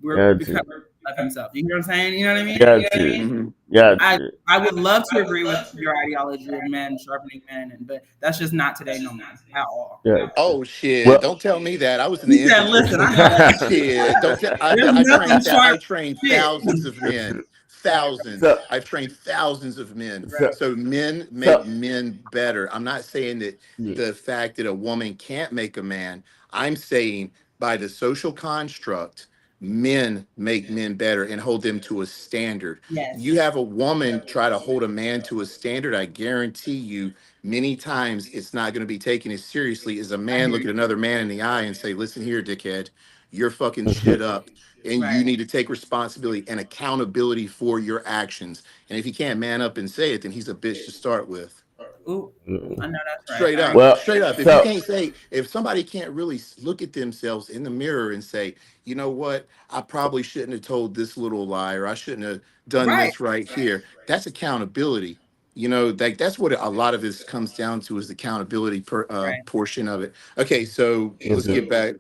we're gotcha, becoming of himself. You know what I'm saying? You know what I mean? gotcha, Mhm. I gotcha. I would love to agree with your ideology of men sharpening men, but that's just not today no more at all. Gotcha. Oh shit! Well, Don't tell me that. I was in He the said, infantry. "Listen, I know that Shit! Don't tell. there's I trained nothing that. sharp I trained shit." thousands of men. Thousands. so, I've trained thousands of men. so, So men make so, men better. I'm not saying that yeah. the fact that a woman can't make a man. I'm saying by the social construct, men make men better and hold them to a standard. Yes. You have a woman try to hold a man to a standard. I guarantee you many times it's not going to be taken as seriously as a I man hear look at you. another man in the eye and say, listen here, dickhead, you're fucking shit up. And you Right. need to take responsibility and accountability for your actions. And if he can't man up and say it, then he's a bitch to start with. Ooh, I know that's right. Straight I up, agree. Well, straight up. If you so, can't say, if somebody can't really look at themselves in the mirror and say, you know what, I probably shouldn't have told this little lie, or I shouldn't have done Right. this right here, that's accountability. You know, like that's what a lot of this comes down to is the accountability Right. portion of it. Okay, so let's mhm. get back.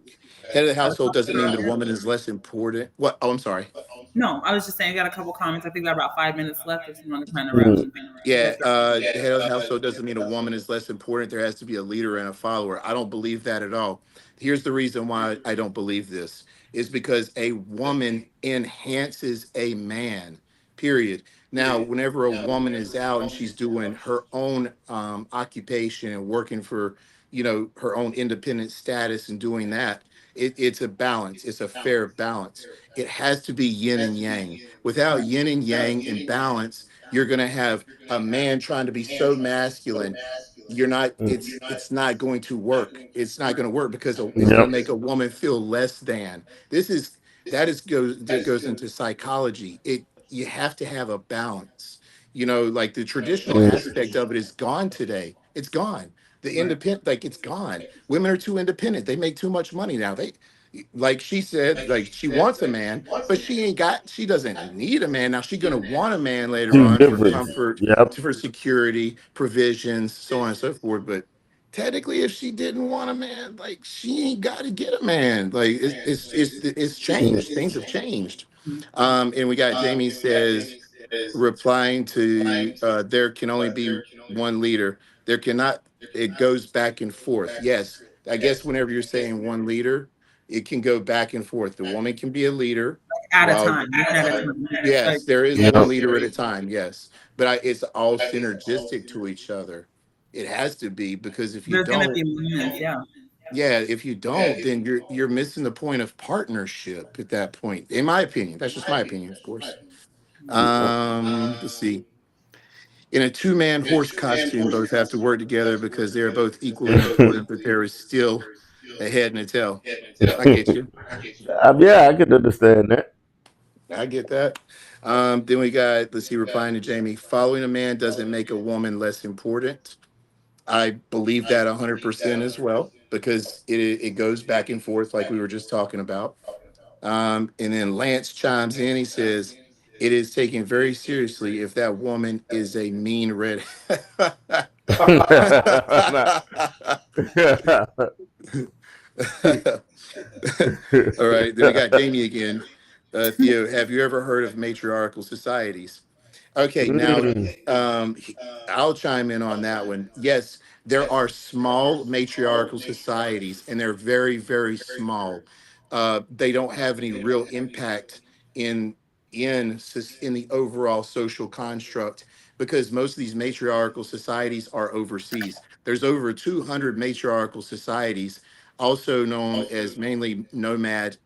Head of the Let's household talk doesn't mean that a about woman is less important. What? Oh, I'm sorry. No, I was just saying, I got a couple comments. I think we got about 5 minutes left. If you want to kind of wrap Mm, something. Yeah, Let's wrap. the head of the household doesn't mean a woman is less important. There has to be a leader and a follower. I don't believe that at all. Here's the reason why I don't believe this is because a woman enhances a man, period. Now, whenever a woman is out and she's doing her own occupation and working for, her own independent status and doing that, it's a balance. It's a fair balance. It has to be yin and yang. Without Right. yin and yang and balance, you're going to have a man trying to be so masculine. You're not, mm, it's not going to work. It's not going to work because it's going to yep. make a woman feel less than. This is that is goes that goes into psychology. You have to have a balance. Like the traditional Mm, aspect of it is gone today. It's gone. The Right. independent, like it's gone. Women are too independent. They make too much money now. Like she said, like she wants a man, but she doesn't need a man. Now she's gonna want a man later two on for difference. comfort, Yep. for security, provisions, so on and so forth. But technically, if she didn't want a man, like she ain't gotta get a man. Like it's changed. Things have changed. And we got Jamie says replying to there can only be one leader. There cannot, it goes back and forth. Yes, I guess whenever you're saying one leader, it can go back and forth. The woman can be a leader At a while, time. Just at a time. Like, yes, there is one Yep. leader at a time, yes. But it's all synergistic to each other. It has to be because if you there's gonna don't, be moments. Yeah. yeah, if you don't, then you're missing the point of partnership at that point. In my opinion, that's just my opinion, of course. Let's see. In a two-man horse costume, both have to work together because they are both equally important, but there is still a head and a tail. I get you. Yeah, I can understand that. I get that. Then we got, let's see, replying to Jamie, following a man doesn't make a woman less important. I believe that 100% as well because it goes back and forth like we were just talking about. And then Lance chimes in. He says, it is taken very seriously if that woman is a mean red. All right. Then we got Jamie again. Theo, have you ever heard of matriarchal societies? Okay, now Mm, I'll chime in on that one. Yes, there are small matriarchal societies, and they're very, very small. They don't have any real impact in in the overall social construct because most of these matriarchal societies are overseas. There's over 200 matriarchal societies, also known as mainly nomad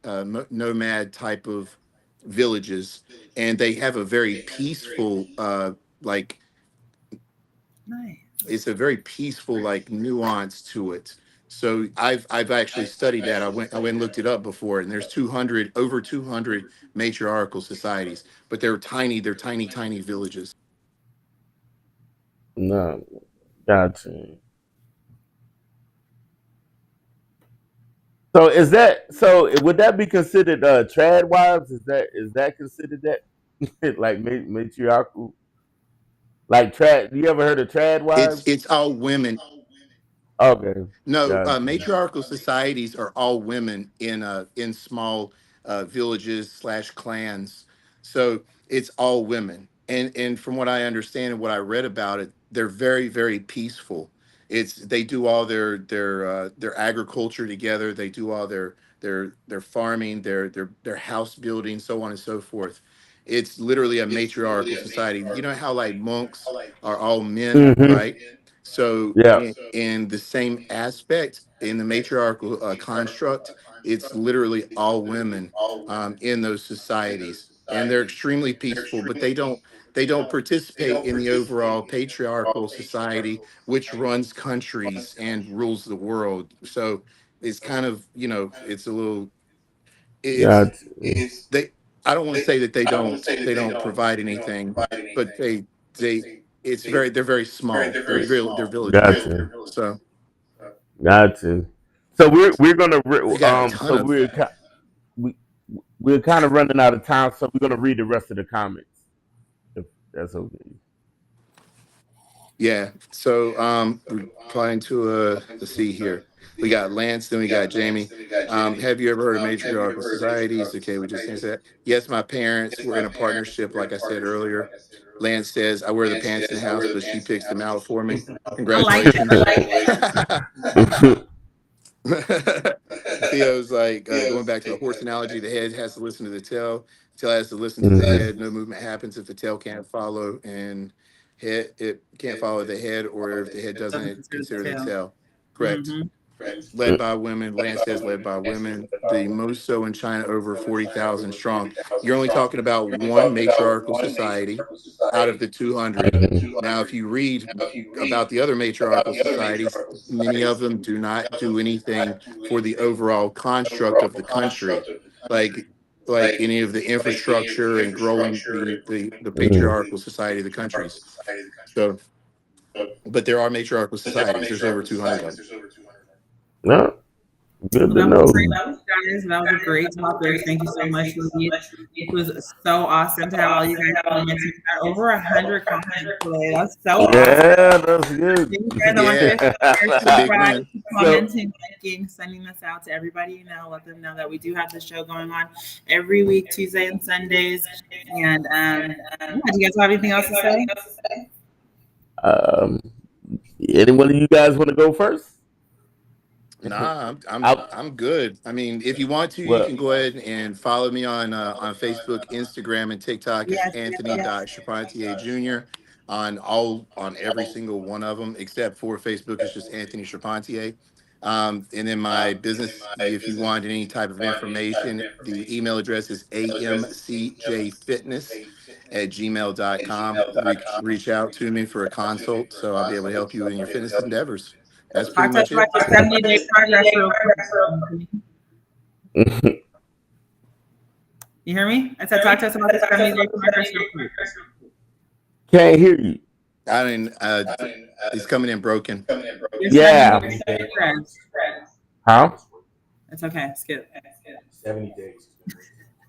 type of villages, and they have a very peaceful like Nice. it's a very peaceful like nuance to it. So I've actually studied that. I went and looked it up before, and there's 200 over 200 matriarchal societies, but they're tiny villages. No, gotcha. So is that so? Would that be considered trad wives? Is that considered that like matriarchal? Like trad? You ever heard of trad wives? It's all women. Okay, No, gotcha. matriarchal societies are all women in small villages slash clans. So it's all women, and from what I understand and what I read about it, they're very peaceful. It's they do all their agriculture together. They do all their farming, their house building, so on and so forth. It's literally a matriarchal society. You know how like monks are all men, Mm-hmm. right? So Yeah. in the same aspect in the matriarchal construct, it's literally all women in those societies, and they're extremely peaceful. But they don't participate in the overall patriarchal society, which runs countries and rules the world. So it's kind of it's a little it's Gotcha. they. I don't want to say that they don't provide anything, but they they're very small. They're villages. Gotcha. So Gotcha. So we're gonna they got a ton so of we we're kind of running out of time, so we're gonna read the rest of the comments if that's okay. yeah. So replying to let's see here. We got Lance, then we got Jamie. Have you ever heard of matriarchal societies? Okay, we just answered that. Yes, my parents were in a partnership, like I said earlier. Lance says I wear the pants in the house, but she picks them out for me. I like Congratulations. that. Theo's like going back to the horse analogy. The head has to listen to the tail. Tail has to listen to the Mhm. head. No movement happens if the tail can't follow and head it can't follow the head, or if the head Doesn't doesn't consider the consider the tail. tail. Correct. Mm-hmm. Led by women. Lance says led by women. The most so in China, over 40,000 strong. You're only talking about one matriarchal society out of the 200. Now, if you read about the other matriarchal societies, many of them do not do anything for the overall construct of the country, like any of the infrastructure and growing the Mhm. patriarchal society of the countries. So, but there are matriarchal societies. There's over 200 of them. No, good Well, to that was a know. great topic, guys. That was a great topic. Thank you so much, ladies. This was so awesome to have all you guys commenting. We got over 100 comments today. That's so awesome. Yeah, that's good. Thank you guys on my Yeah, Facebook, it's a big subscribe, win. keep So, commenting, liking, sending this out to everybody you know. Let them know that we do have the show going on every week, Tuesday and Sundays. And yeah, do you guys have anything else to say? um, anyone of you guys want to go first? Nah, I'm I I'm good. I mean, if you want to, you well, can go ahead and follow me on Facebook, Instagram, and TikTok as Yes, yes, Anthony yes. Charpentier Jr. On every single one of them, except for Facebook, it's just Anthony Charpentier. And then my business, if you want any type of information, the email address is amcjfitness@gmail.com. Reach out to me for a consult, so I'll be able to help you in your fitness endeavors. That's pretty Talk to us much about it. your 70-day progress real quick. You hear me? I said talk to us about the 70-day progress real quick. can't hear you. I mean, it's coming in broken. Your Yeah. 70-day progress. Huh? It's okay. Skip. 70 days.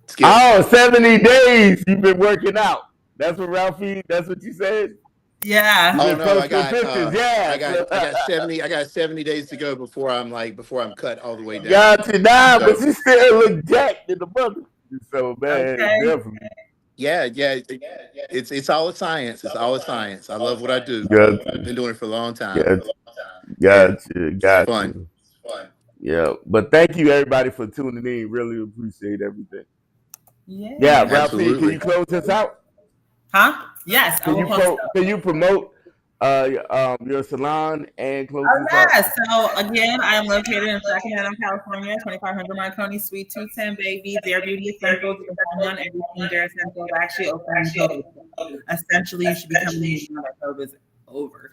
Skip. Oh, 70 days you've been working out. That's what Ralphie, that's what you said? Yeah. You've Oh been no, posting pictures. Yeah. I got 70 days to go before I'm cut all the way down. Got you now, but So you still look jacked in the mother. So man, Okay. definitely. yeah, it's all a science. It's all a science. I love what I do. Got Been you. doing it for a long time. Got you. Yeah, Got you. it's Got fun. you. Yeah. But thank you everybody for tuning in. Really appreciate everything. Yeah. Yeah, Ralphie, can you Absolutely. close us out? Huh? Yes, I will post. Can you promote your salon and Oh, closing yes. costs? So again, I am located in Sacramento, California, 2500 Marconi Suite, 210, baby. Dare Beauty Essentials. You can find me on everything. Dare Essentials. I actually opened in COVID. Essentially, you should be coming in now that COVID's over.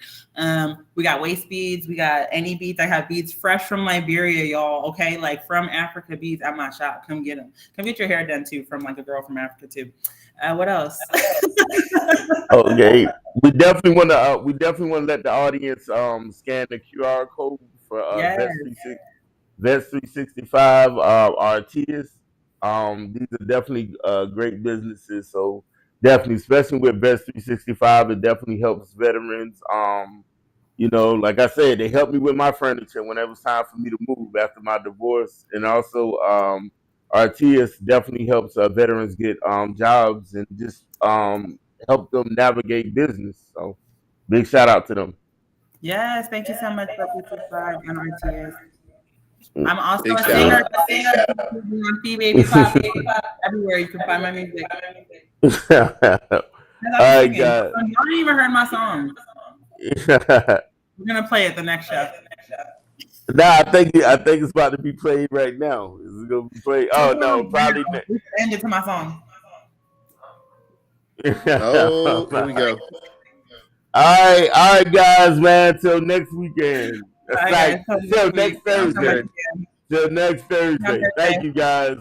We got waist beads. We got any beads. I have beads fresh from Liberia, y'all. Okay, like from Africa beads at my shop. Come get them. Come get your hair done too from like a girl from Africa too. What else? Okay, we definitely want to let the audience scan the QR code for Yes. Vets 365 Artias. These are definitely great businesses. So definitely, especially with Vets 365, it definitely helps veterans. Like I said, they helped me with my furniture when it was time for me to move after my divorce, and also Artias definitely helps veterans get jobs and just help them navigate business. So big shout out to them. Yes, thank you so much for 365 and RTS. I'm also Big a shout singer. out. On Fee Baby Pop everywhere. You can find my music. All I'm right, singing. guys. You haven't even heard my song. We're gonna play it the next show. Nah, I think it's about to be played right now. Is it gonna be played? Oh no, probably. We end it to my song. Oh, here we go. All right, guys, man. Till next weekend. That's All right, like guys. till next Sounds Thursday. good. Till next Thursday. Thank you, guys.